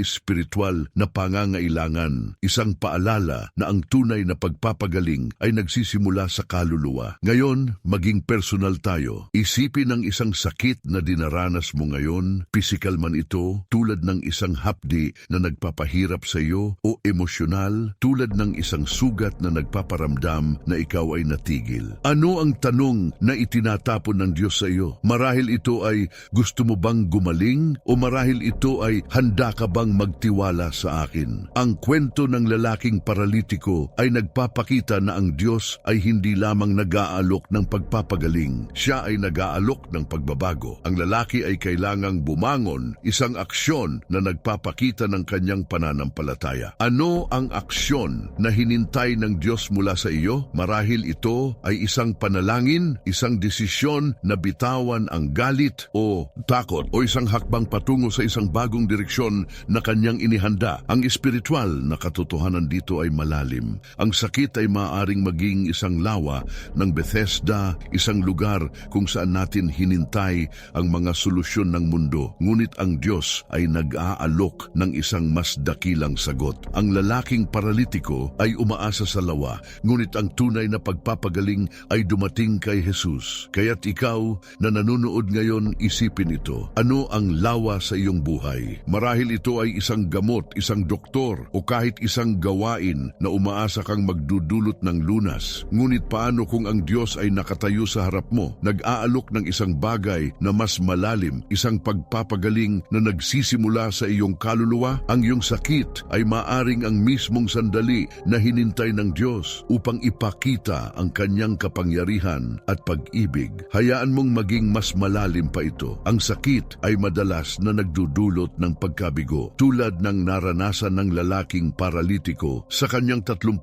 espiritual na pangangailangan, isang paalala na ang tunay na pagpapagaling ay nagsisimula sa kaluluwa. Ngayon, maging personal tayo. Isipin ang isang sakit na dinaranas mo ngayon, pisikal man ito, tulad ng isang hapdi na nagpapahirap sa iyo o emosyonal, tulad ng isang sugat na nagpaparamdam na ikaw ay natigil. Ano ang tanong na itinatapon ng Diyos sa iyo? Marahil ito ay gusto mo bang gumaling o marahil ito ay handa ka bang magtiwala sa akin? Ang kwento ng lalaking paralitiko ay nagpapakita na ang Diyos ay hindi lamang nag-aalok ng pagpapagaling, siya ay nag-aalok ng pagbabago. Ang lalaki ay kailangang bumangon, isang aksyon na nagpapakita ng kanyang pananampalataya. Ano ang aksyon na hinintay ng Diyos mula sa iyo? Marahil ito ay isang panalangin, isang desisyon na bitawan ang galit o takot o isang hakbang patungo sa isang bagong direksyon na kanyang inihanda. Ang espiritual na katotohanan dito ay malalim. Ang sakit ay maaaring maging isang lawa ng Bethesda, isang lugar kung saan natin hinintay ang mga solusyon ng mundo. Ngunit ang Diyos ay nag-aalok ng isang mas dakilang sagot. Ang lalaking paralitiko ay umaasa sa lawa, ngunit ang tunay na pagpapagaling ay dumating kay Jesus. Kaya't ikaw na nanonood ngayon, isipin ito. Ano ang lawa sa iyong buhay? Marahil ito ay isang gamot, isang doktor, o kahit isang gawain na umaasa kang magdudulot ng lunas. Ngunit paano kung ang Diyos ay nakatayo sa harap mo, nag-aalok ng isang bagay na mas malalim, isang pagpapagaling na nagsisimula sa iyong kaluluwa? Ang iyong sakit ay maaring ang mismong sandali na hinintay ng Diyos upang ipakita ang kanyang kapangyarihan at pag-ibig. Hayaan mong maging mas malalim pa ito. Ang sakit ay madalas na nagdudulot ng pagkabigo, tulad ng naranasan ng lalaking paralitiko sa kanyang 38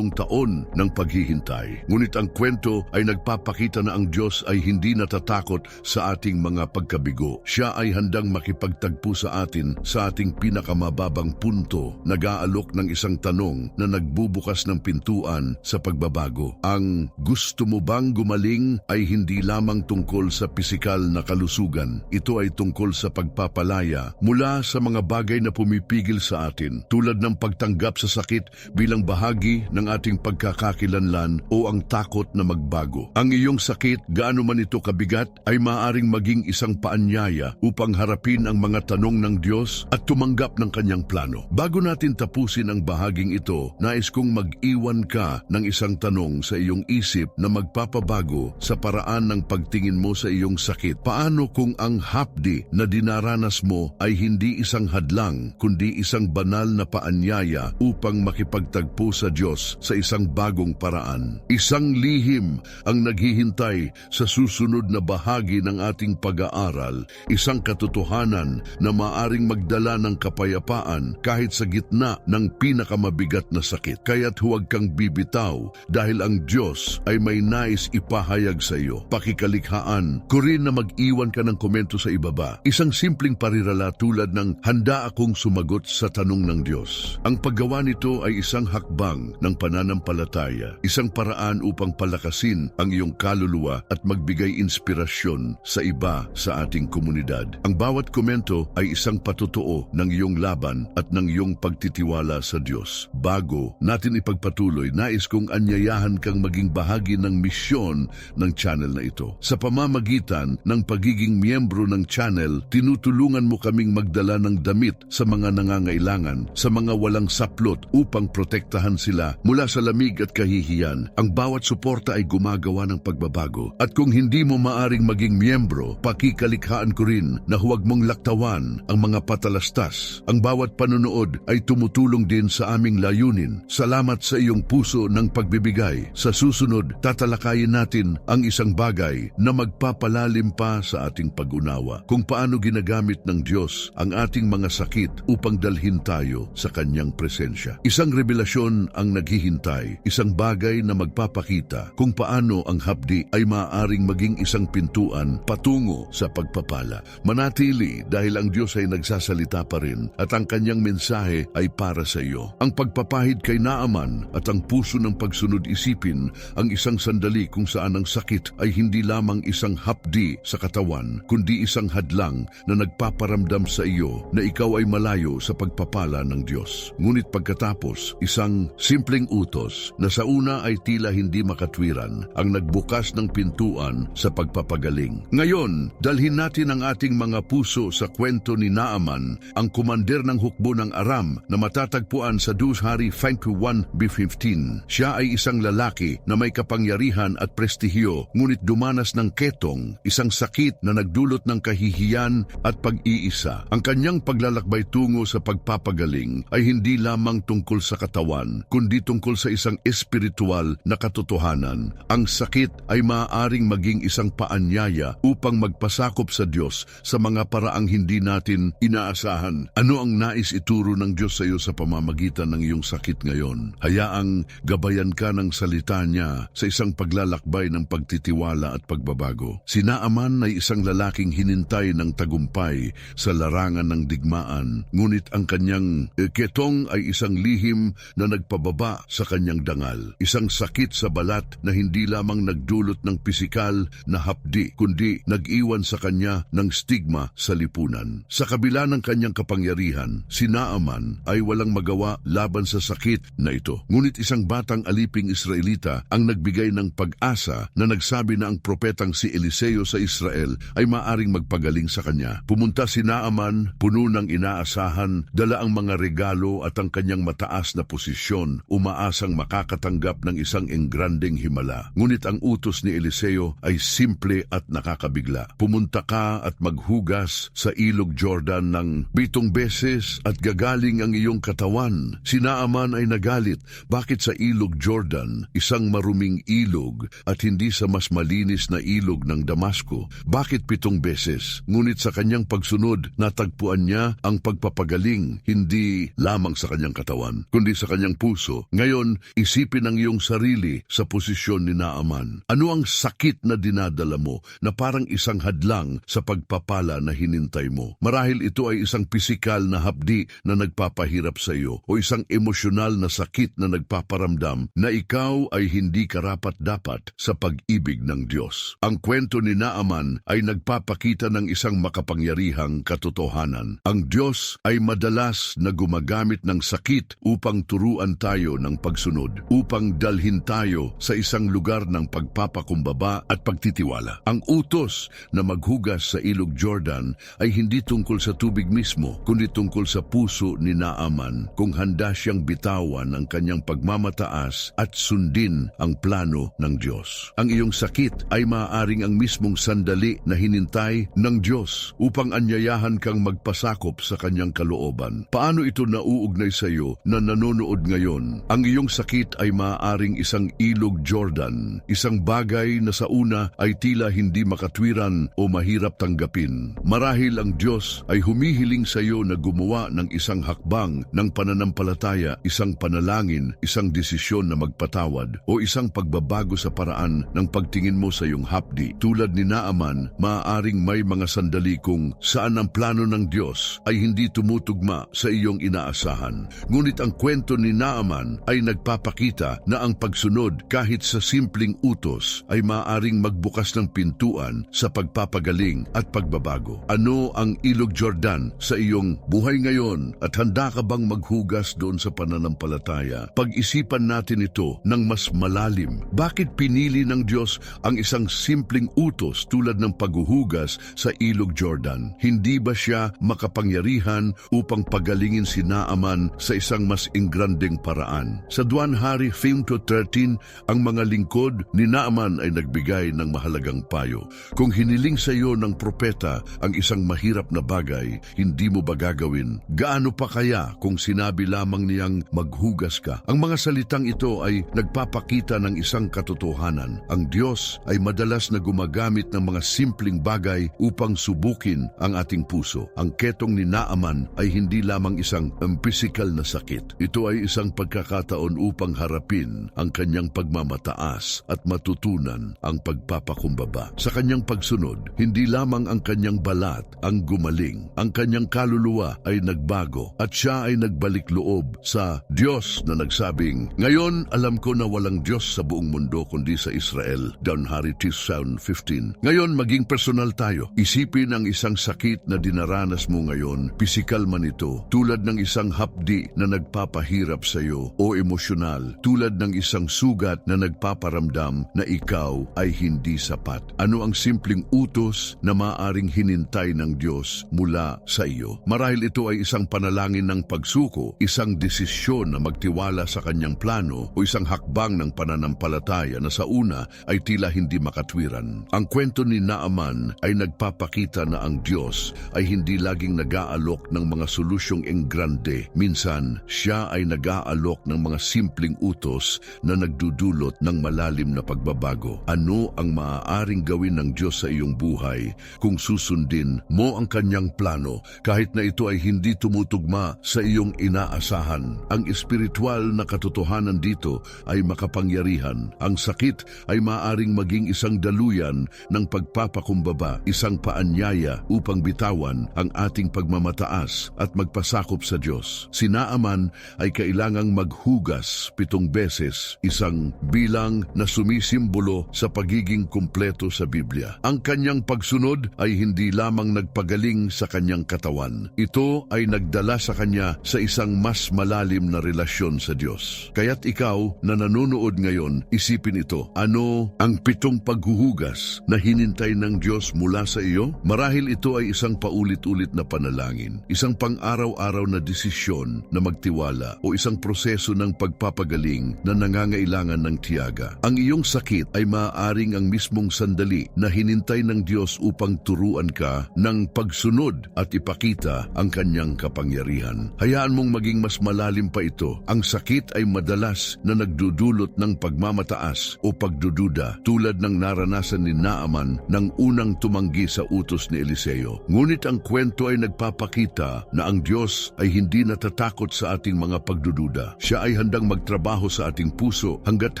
taon ng paghihintay. Ngunit ang kwento ay nagpapakita na ang Diyos ay hindi natatakot sa ating mga pagkabigo. Siya ay handang makipagtagpo sa atin sa ating pinakamababang punto, nag-aalok ng isang tanong na nagbubukas ng pintuan sa pagbabago. Ang gusto mo bang gumaling ay hindi lamang tungkol sa pisikal na kalusugan. Ito ay tungkol sa pagpapalaya mula sa mga bagay na pumipigil sa atin, tulad ng pagtanggap sa sakit bilang bahagi ng ating pagkakakilanlan o ang takot na magbago. Ang iyong sakit, gaano man ito kabigat, ay maaaring maging isang paanyaya upang harapin ang mga tanong ng Diyos at tumanggap ng kanyang plano. Bago natin tapusin ang bahaging ito, nais kong mag-iwan ka ng isang tanong sa iyong isip na magpapabago sa paraan ng pagtingin mo sa iyong sakit. Paano kung ang hapdi na dinaranas mo ay hindi isang hadlang, kundi isang banal na paanyaya upang makipagtagpo sa Diyos sa isang bagong paraan? Isang lihim ang naghihintay sa susunod na bahagi ng ating pag-aaral, isang katotohanan na maaring magdala ng kapayapaan kahit sa gitna ng pinakamabigat na sakit. Kaya't huwag kang bibitaw dahil ang Diyos ay may nais ipahayag sa iyo. Pakikalikhaan ko rin na mag-iwan ka ng komento sa ibaba. Isang simpleng parirala tulad ng handa akong sumagot sa tanong ng Diyos. Ang paggawa nito ay isang hakbang ng pananampalataya, isang paraan upang palakasin ang iyong kaluluwa at magbigay inspirasyon sa iba sa ating komunidad. Ang bawat komento ay isang patotoo ng iyong laban at ng iyong pagtitiwala sa Diyos. Bago natin ipagpatuloy, nais kong anyayahan kang maging bahagi ng misyon ng channel na ito. Sa pamamagitan ng pagiging miyembro ng channel, tinutulungan mo kaming magdala ng damit sa mga nangangailangan, sa mga walang saplot upang protektahan sila mula sa lamig at kahihiyan. Ang bawat suporta ay gumagawa ng pagbabago. At kung hindi mo maaring maging miyembro, pakikalikhaan ko rin na huwag mong laktawan ang mga patalastas. Ang bawat panonood ay tumutulong din sa aming layunin. Salamat sa iyong puso ng pagbibigay. Sa susunod, tatalakayin natin ang isang bagay na magpapalalim pa sa ating pag-unawa, kung paano ginagamit ng Diyos ang ating mga sakit upang dalhin tayo sa kanyang presensya. Isang revelasyon ang naghihintay, isang bagay na magpapakita kung paano ang hapdi ay maaaring maging isang pintuan patungo sa pagpapala. Manatili dahil ang Diyos ay nagsasalita pa rin at ang kanyang mensahe ay para sa iyo. Ang pagpapahid kay Naaman at ang puso ng pagsunod, isipin ang isang sandali kung saan ang sakit ay hindi lamang isang hapdi sa katawan, kundi isang hadlang na nagpaparamdam sa iyo na ikaw ay malayo sa pagpapala ng Diyos. Ngunit pagkatapos, isang simpleng utos na sa una ay tila hindi makatwiran ang nagbukas ng pintuan sa pagpapagaling pagpapagaling. Ngayon, dalhin natin ang ating mga puso sa kwento ni Naaman, ang kumander ng hukbo ng Aram na matatagpuan sa 2 Hari 21:15. Siya ay isang lalaki na may kapangyarihan at prestihyo, ngunit dumanas ng ketong, isang sakit na nagdulot ng kahihiyan at pag-iisa. Ang kanyang paglalakbay tungo sa pagpapagaling ay hindi lamang tungkol sa katawan, kundi tungkol sa isang espiritual na katotohanan. Ang sakit ay maaaring maging isang paanyaya upang magpasakop sa Diyos sa mga paraang hindi natin inaasahan. Ano ang nais ituro ng Diyos sa iyo sa pamamagitan ng iyong sakit ngayon? Hayaang gabayan ka ng salita niya sa isang paglalakbay ng pagtitiwala at pagbabago. Si Naaman ay isang lalaking hinintay ng tagumpay sa larangan ng digmaan, ngunit ang kanyang ketong ay isang lihim na nagpababa sa kanyang dangal. Isang sakit sa balat na hindi lamang nagdulot ng pisikal na hapdi, kundi nag-iwan sa kanya ng stigma sa lipunan. Sa kabila ng kanyang kapangyarihan, si Naaman ay walang magawa laban sa sakit na ito. Ngunit isang batang aliping Israelita ang nagbigay ng pag-asa na nagsabi na ang propetang si Eliseo sa Israel ay maaring magpagaling sa kanya. Pumunta si Naaman, puno ng inaasahan, dala ang mga regalo at ang kanyang mataas na posisyon, umaasang makakatanggap ng isang engrandeng himala. Ngunit ang utos ni Eliseo ay simple at nakakabigla. Pumunta ka at maghugas sa ilog Jordan ng 7 beses at gagaling ang iyong katawan. Si Naaman ay nagalit. Bakit sa ilog Jordan, isang maruming ilog, at hindi sa mas malinis na ilog ng Damasco? Bakit 7 beses? Ngunit sa kanyang pagsunod, natagpuan niya ang pagpapagaling, hindi lamang sa kanyang katawan, kundi sa kanyang puso. Ngayon, isipin ang iyong sarili sa posisyon ni Naaman. Ano ang sakit na dinadala mo na parang isang hadlang sa pagpapala na hinintay mo? Marahil ito ay isang pisikal na hapdi na nagpapahirap sa iyo o isang emosyonal na sakit na nagpaparamdam na ikaw ay hindi karapat-dapat sa pag-ibig ng Diyos. Ang kwento ni Naaman ay nagpapakita ng isang makapangyarihang katotohanan. Ang Diyos ay madalas na gumagamit ng sakit upang turuan tayo ng pagsunod, upang dalhin tayo sa isang lugar ng pagpapakumbaba at pagtitiwala. Ang utos na maghugas sa ilog Jordan ay hindi tungkol sa tubig mismo, kundi tungkol sa puso ni Naaman, kung handa siyang bitawan ang kanyang pagmamataas at sundin ang plano ng Diyos. Ang iyong sakit ay maaaring ang mismong sandali na hinintay ng Diyos upang anyayahan kang magpasakop sa kanyang kalooban. Paano ito nauugnay sa iyo na nanonood ngayon? Ang iyong sakit ay maaaring isang ilog Jordan, isang bagay na sa una ay tila hindi makatwiran o mahirap tanggapin. Marahil ang Diyos ay humihiling sa iyo na gumawa ng isang hakbang ng pananampalataya, isang panalangin, isang desisyon na magpatawad, o isang pagbabago sa paraan ng pagtingin mo sa iyong hapdi. Tulad ni Naaman, maaaring may mga sandali kung saan ang plano ng Diyos ay hindi tumutugma sa iyong inaasahan. Ngunit ang kwento ni Naaman ay nagpapakita na ang pagsunod kahit sa simpleng utos ay maaaring magbukas ng pintuan sa pagpapagaling at pagbabago. Ano ang ilog Jordan sa iyong buhay ngayon at handa ka bang maghugas doon sa pananampalataya? Pag-isipan natin ito ng mas malalim. Bakit pinili ng Diyos ang isang simpleng utos tulad ng paghuhugas sa ilog Jordan? Hindi ba siya makapangyarihan upang pagalingin si Naaman sa isang mas ingranding paraan? Sa 2 Hari 5:13, ang mga lingkod ni Naaman ay nagbigay ng mahalagang payo. Kung hiniling sa iyo ng propeta ang isang mahirap na bagay, hindi mo ba gagawin? Gaano pa kaya kung sinabi lamang niyang maghugas ka? Ang mga salitang ito ay nagpapakita ng isang katotohanan. Ang Diyos ay madalas na gumagamit ng mga simpleng bagay upang subukin ang ating puso. Ang ketong ni Naaman ay hindi lamang isang pisikal na sakit. Ito ay isang pagkakataon upang harapin ang kanyang pagmamataas at matutunan ang pagpapakumbaba. Sa kanyang pagsunod, hindi lamang ang kanyang balat ang gumaling. Ang kanyang kaluluwa ay nagbago at siya ay nagbalik loob sa Diyos na nagsabing, "Ngayon alam ko na walang Diyos sa buong mundo kundi sa Israel." 2 Hari 15. Ngayon maging personal tayo. Isipin ang isang sakit na dinaranas mo ngayon, pisikal man ito, tulad ng isang hapdi na nagpapahirap sa iyo, o emosyonal, tulad ng isang sugat na nagpaparamdam na ikaw ay hindi sapat. Ano ang simpleng utos na maaaring hinintay ng Diyos mula sa iyo? Marahil ito ay isang panalangin ng pagsuko, isang desisyon na magtiwala sa kanyang plano o isang hakbang ng pananampalataya na sa una ay tila hindi makatwiran. Ang kwento ni Naaman ay nagpapakita na ang Diyos ay hindi laging nag-aalok ng mga solusyong enggrande. Minsan, siya ay nag-aalok ng mga simpleng utos na nagdudulot ng malalim na pagbabago. Ano ang maaaring gawin ng Diyos sa iyong buhay kung susundin mo ang kanyang plano kahit na ito ay hindi tumutugma sa iyong inaasahan? Ang espiritual na katotohanan dito ay makapangyarihan. Ang sakit ay maaaring maging isang daluyan ng pagpapakumbaba, isang paanyaya upang bitawan ang ating pagmamataas at magpasakop sa Diyos. Si Naaman ay kailangang maghugas 7 beses, isang bilang na sumisimbolo sa pagiging kumpleto sa Biblia. Ang kanyang pagsunod ay hindi lamang nagpagaling sa kanyang katawan. Ito ay nagdala sa kanya sa isang mas malalim na relasyon sa Diyos. Kaya't ikaw na nanonood ngayon, isipin ito. Ano ang 7 paghuhugas na hinintay ng Diyos mula sa iyo? Marahil ito ay isang paulit-ulit na panalangin, isang pang-araw-araw na desisyon na magtiwala o isang proseso ng pagpapagaling na nangangailangan ng tiyaga. Ang iyong sakit ay maaaring ang mismong sandali na hinintay ng Diyos upang turuan ka ng pagsunod at ipakita ang kanyang kapangyarihan. Hayaan mong maging mas malalim pa ito. Ang sakit ay madalas na nagdudulot ng pagmamataas o pagdududa, tulad ng naranasan ni Naaman nang unang tumanggi sa utos ni Eliseo. Ngunit ang kwento ay nagpapakita na ang Diyos ay hindi natatakot sa ating mga pagdududa. Siya ay handang magtrabaho sa ating puso hanggat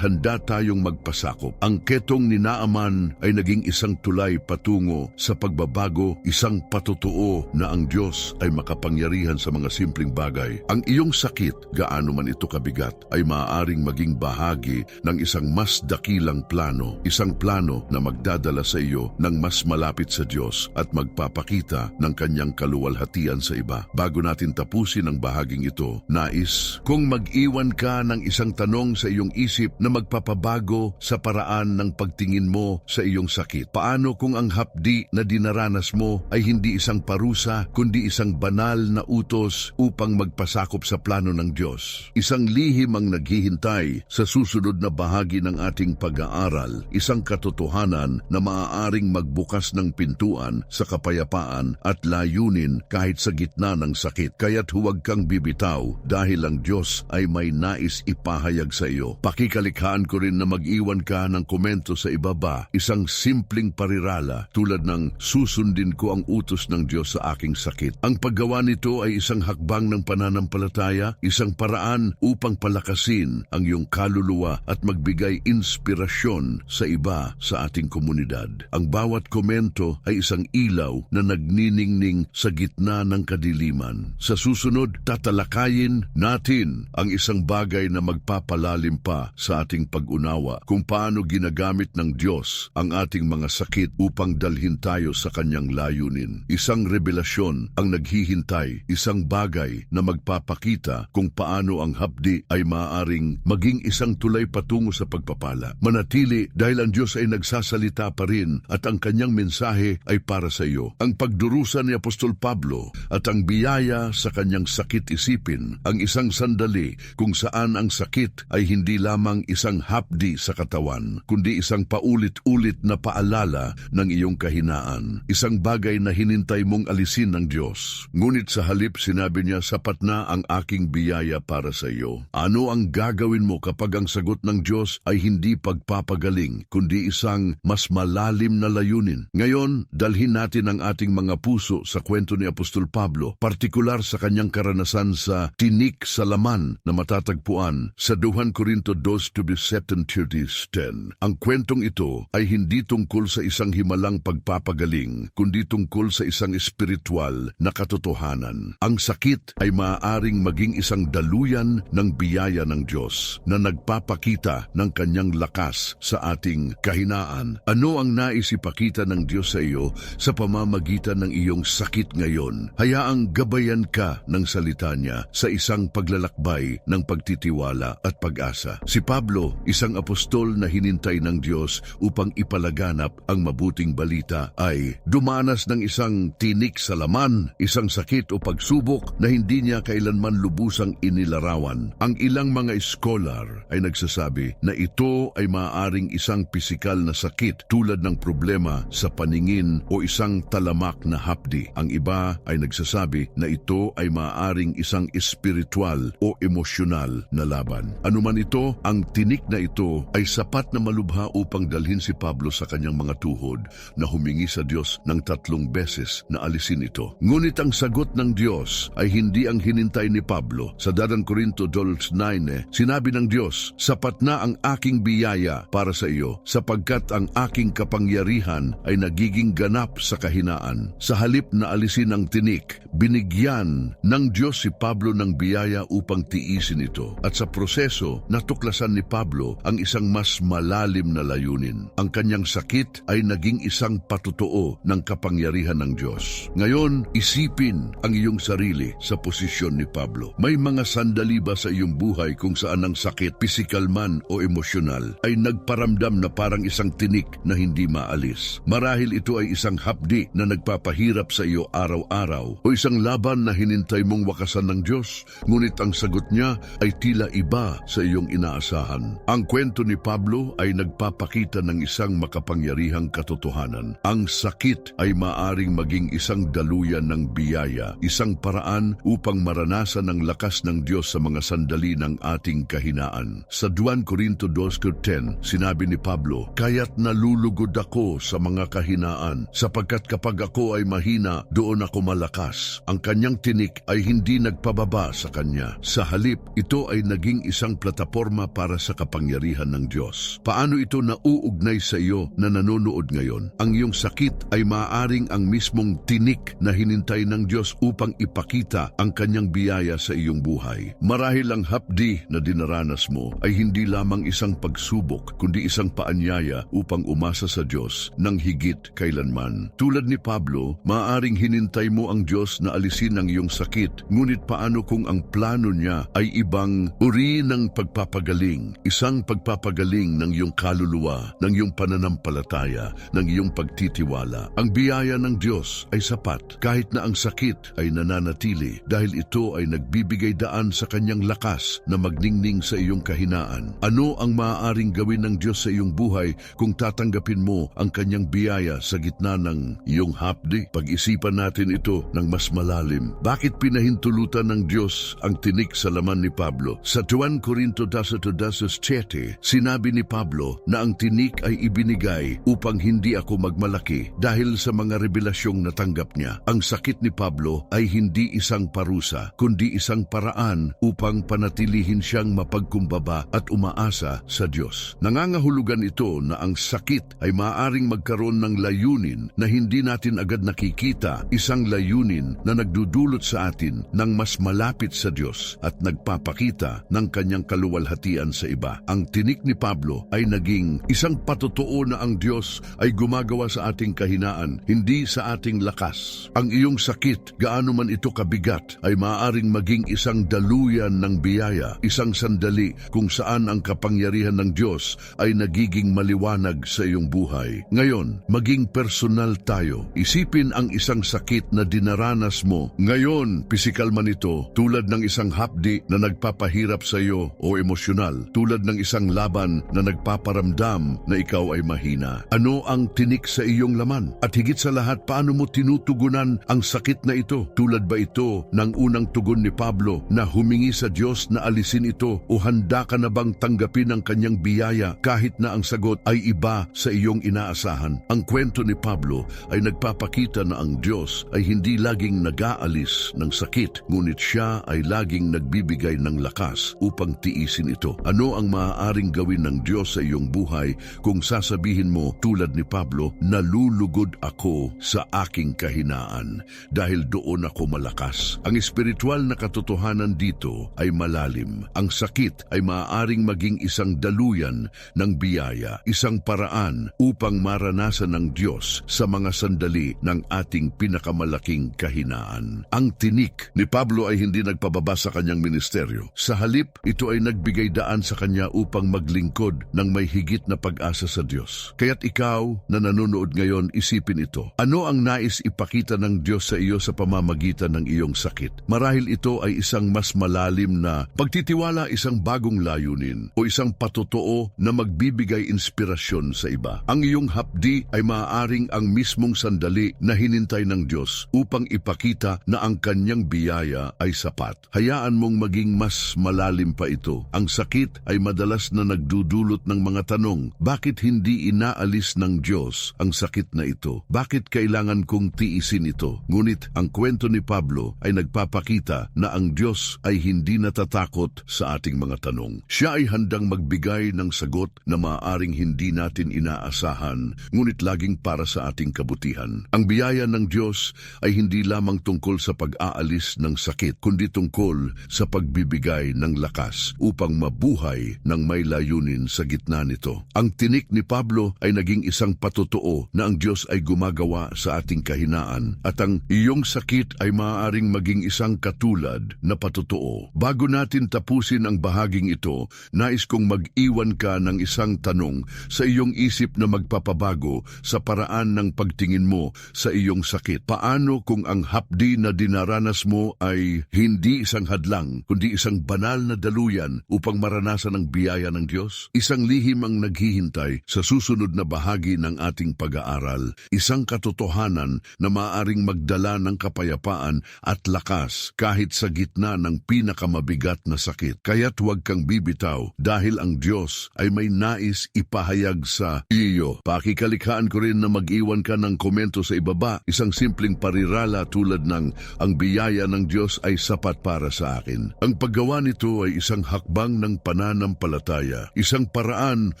handa tayong magpasakop. Ang ketong ni Naaman ay naging isang tulay patungo sa pagbabago, isang patotoo na ang Diyos ay makapangyarihan sa mga simpleng bagay. Ang iyong sakit, gaano man ito kabigat, ay maaaring maging bahagi ng isang mas dakilang plano, isang plano na magdadala sa iyo ng mas malapit sa Diyos at magpapakita ng kanyang kaluwalhatian sa iba. Bago natin tapusin ang bahaging ito, nais kung mag-iwan ka ng isang tanong sa iyong isip na magpapabago sa paraan ng pagtingin mo sa iyong sakit. Paano kung ang hapdi na dinaranas mo ay hindi isang parusa, kundi isang banal na utos upang magpasakop sa plano ng Diyos? Isang lihim ang naghihintay sa susunod na bahagi ng ating pag-aaral, isang katotohanan na maaaring magbukas ng pintuan sa kapayapaan at layunin kahit sa gitna ng sakit. Kaya't huwag kang bibitaw dahil ang Diyos ay may nais ipahayag sa iyo. Pakikalikhaan ko rin na mag-iwan ka ng komento sa ibaba, isang simpleng parirala tulad ng susundin ko ang utos ng Diyos sa aking sakit. Ang paggawa nito ay isang hakbang ng pananampalataya, isang paraan upang palakasin ang iyong kaluluwa at magbigay inspirasyon sa iba sa ating komunidad. Ang bawat komento ay isang ilaw na nagniningning sa gitna ng kadiliman. Sa susunod, tatalakayin natin ang isang bagay na magpapalalim pa sa ating pag-unawa kung paano ginagamit ng Diyos ang ating mga sakit upang dalhin tayo sa kanyang layunin. Isang revelasyon ang naghihintay, isang bagay na magpapakita kung paano ang hapdi ay maaaring maging isang tulay patungo sa pagpapala. Manatili dahil ang Diyos ay nagsasalita pa rin at ang kanyang mensahe ay para sa iyo. Ang pagdurusa ni Apostol Pablo at ang biyaya sa kanyang sakit isipin ang isang sandali kung saan ang sakit ay hindi lamang isang hapdi sa katawan, kundi isang paulit-ulit na paalala ng iyong kahinaan. Isang bagay na hinintay mong alisin ng Diyos. Ngunit sa halip sinabi niya, sapat na ang aking biyaya para sa iyo. Ano ang gagawin mo kapag ang sagot ng Diyos ay hindi pagpapagaling, kundi isang mas malalim na layunin? Ngayon, dalhin natin ang ating mga puso sa kwento ni Apostol Pablo, partikular sa kanyang karanasan sa tinik sa laman na matatagpuan sa 2 Korinto 2:17-10. Ang kwentong ito ay hindi tungkol sa isang himalang pagpapagaling, kundi tungkol sa isang espiritual na katotohanan. Ang sakit ay maaaring maging isang daluyan ng biyaya ng Diyos na nagpapakita ng kanyang lakas sa ating kahinaan. Ano ang nais ipakita ng Diyos sa iyo sa pamamagitan ng iyong sakit ngayon? Hayaang gabayan ka ng salita niya sa isang paglalakbay ng pagtitiwala at pag-asa. Si Pablo, isang apostol na hinintay ng Diyos upang ipalakas laganap ang mabuting balita ay dumanas ng isang tinik sa laman, isang sakit o pagsubok na hindi niya kailanman lubusang inilarawan. Ang ilang mga scholar ay nagsasabi na ito ay maaaring isang pisikal na sakit tulad ng problema sa paningin o isang talamak na hapdi. Ang iba ay nagsasabi na ito ay maaaring isang espiritual o emosyonal na laban. Anuman ito, ang tinik na ito ay sapat na malubha upang dalhin si Pablo sa kanyang mga tuhod na humingi sa Diyos ng 3 beses na alisin ito. Ngunit ang sagot ng Diyos ay hindi ang hinintay ni Pablo. Sa 2 Corinto 12:9, sinabi ng Diyos, "Sapat na ang aking biyaya para sa iyo, sapagkat ang aking kapangyarihan ay nagiging ganap sa kahinaan." Sa halip na alisin ang tinik, binigyan ng Diyos si Pablo ng biyaya upang tiisin ito. At sa proseso, natuklasan ni Pablo ang isang mas malalim na layunin. Ang kanyang sakit ay naging isang patutuo ng kapangyarihan ng Diyos. Ngayon, isipin ang iyong sarili sa posisyon ni Pablo. May mga sandali ba sa iyong buhay kung saan ang sakit, pisikal man o emosyonal, ay nagparamdam na parang isang tinik na hindi maalis? Marahil ito ay isang hapdi na nagpapahirap sa iyo araw-araw o isang laban na hinintay mong wakasan ng Diyos, ngunit ang sagot niya ay tila iba sa iyong inaasahan. Ang kwento ni Pablo ay nagpapakita ng isang makapangyarihang katotohanan. Ang sakit ay maaring maging isang daluyan ng biyaya, isang paraan upang maranasan ang lakas ng Diyos sa mga sandali ng ating kahinaan. Sa 2 Corinto 2:10, sinabi ni Pablo, "Kaya't nalulugod ako sa mga kahinaan, sapagkat kapag ako ay mahina, doon ako malakas." Ang kanyang tinik ay hindi nagpababa sa kanya. Sa halip, ito ay naging isang plataporma para sa kapangyarihan ng Diyos. Paano ito nauugnay sa iyo na nanonood ngayon? Ang iyong sakit ay maaaring ang mismong tinik na hinintay ng Diyos upang ipakita ang kanyang biyaya sa iyong buhay. Marahil ang hapdi na dinaranas mo ay hindi lamang isang pagsubok, kundi isang paanyaya upang umasa sa Diyos ng higit kailanman. Tulad ni Pablo, maaaring hinintay mo ang Diyos na alisin ang iyong sakit, ngunit paano kung ang plano niya ay ibang uri ng pagpapagaling, isang pagpapagaling ng iyong kaluluwa, ng iyong pananampalataya, ng iyong pagtitiwala? Ang biyaya ng Diyos ay sapat kahit na ang sakit ay nananatili, dahil ito ay nagbibigay daan sa kanyang lakas na magningning sa iyong kahinaan. Ano ang maaaring gawin ng Diyos sa iyong buhay kung tatanggapin mo ang kanyang biyaya sa gitna ng iyong hapdi? Pag-isipan natin ito ng mas malalim. Bakit pinahintulutan ng Diyos ang tinik sa laman ni Pablo? Sa 2 Corinto 12:7, sinabi ni Pablo na ang tinik ay ibinigay upang hindi ako magmalaki dahil sa mga revelasyong natanggap niya. Ang sakit ni Pablo ay hindi isang parusa, kundi isang paraan upang panatilihin siyang mapagkumbaba at umaasa sa Diyos. Nangangahulugan ito na ang sakit ay maaaring magkaroon ng layunin na hindi natin agad nakikita, isang layunin na nagdudulot sa atin ng mas malapit sa Diyos at nagpapakita ng kanyang kaluwalhatian sa iba. Ang tinik ni Pablo ay naging isang patutuo na ang Diyos ay gumagawa sa ating kahinaan, hindi sa ating lakas. Ang iyong sakit, gaano man ito kabigat, ay maaaring maging isang daluyan ng biyaya, isang sandali kung saan ang kapangyarihan ng Diyos ay nagiging maliwanag sa iyong buhay. Ngayon, maging personal tayo. Isipin ang isang sakit na dinaranas mo. Ngayon, pisikal man ito, tulad ng isang hapdi na nagpapahirap sa iyo, o emosyonal, tulad ng isang laban na nagpaparamdam na ikaw ay mahina. Ano ang tinik sa iyong laman? At higit sa lahat, paano mo tinutugunan ang sakit na ito? Tulad ba ito ng unang tugon ni Pablo na humingi sa Diyos na alisin ito, o handa ka na bang tanggapin ang kanyang biyaya kahit na ang sagot ay iba sa iyong inaasahan? Ang kwento ni Pablo ay nagpapakita na ang Diyos ay hindi laging nag-aalis ng sakit, ngunit siya ay laging nagbibigay ng lakas upang tiisin ito. Ano ang maaaring gawin ng Diyos sa iyong buhay kung sasabihin mo tulad ni Pablo, "Nalulugod ako sa aking kahinaan dahil doon ako malakas"? Ang espiritual na katotohanan dito ay malalim. Ang sakit ay maaaring maging isang daluyan ng biyaya, isang paraan upang maranasan ng Diyos sa mga sandali ng ating pinakamalaking kahinaan. Ang tinik ni Pablo ay hindi nagpababa sa kanyang ministeryo. Sa halip, ito ay nagbigay daan sa kanya upang maglingkod ng may higit na pag-asa sa Diyos. Diyos. Kaya't ikaw na nanonood ngayon, isipin ito. Ano ang nais ipakita ng Diyos sa iyo sa pamamagitan ng iyong sakit? Marahil ito ay isang mas malalim na pagtitiwala, isang bagong layunin, o isang patotoo na magbibigay inspirasyon sa iba. Ang iyong hapdi ay maaaring ang mismong sandali na hinintay ng Diyos upang ipakita na ang kanyang biyaya ay sapat. Hayaan mong maging mas malalim pa ito. Ang sakit ay madalas na nagdudulot ng mga tanong. Bakit hindi inaalis ng Diyos ang sakit na ito? Bakit kailangan kong tiisin ito? Ngunit ang kwento ni Pablo ay nagpapakita na ang Diyos ay hindi natatakot sa ating mga tanong. Siya ay handang magbigay ng sagot na maaaring hindi natin inaasahan, ngunit laging para sa ating kabutihan. Ang biyaya ng Diyos ay hindi lamang tungkol sa pag-aalis ng sakit, kundi tungkol sa pagbibigay ng lakas upang mabuhay ng may layunin sa gitna nito. Ang tinik ni Pablo ay naging isang patotoo na ang Diyos ay gumagawa sa ating kahinaan at ang iyong sakit ay maaaring maging isang katulad na patotoo. Bago natin tapusin ang bahaging ito, nais kong mag-iwan ka ng isang tanong sa iyong isip na magpapabago sa paraan ng pagtingin mo sa iyong sakit. Paano kung ang hapdi na dinaranas mo ay hindi isang hadlang, kundi isang banal na daluyan upang maranasan ang biyaya ng Diyos? Isang lihim ang naghihintay sa susunod na bahagi ng ating pag-aaral. Isang katotohanan na maaaring magdala ng kapayapaan at lakas kahit sa gitna ng pinakamabigat na sakit. Kaya't huwag kang bibitaw dahil ang Diyos ay may nais ipahayag sa iyo. Pakikalikhaan ko rin na mag-iwan ka ng komento sa ibaba. Isang simpleng parirala tulad ng ang biyaya ng Diyos ay sapat para sa akin. Ang paggawa nito ay isang hakbang ng pananampalataya, isang paraan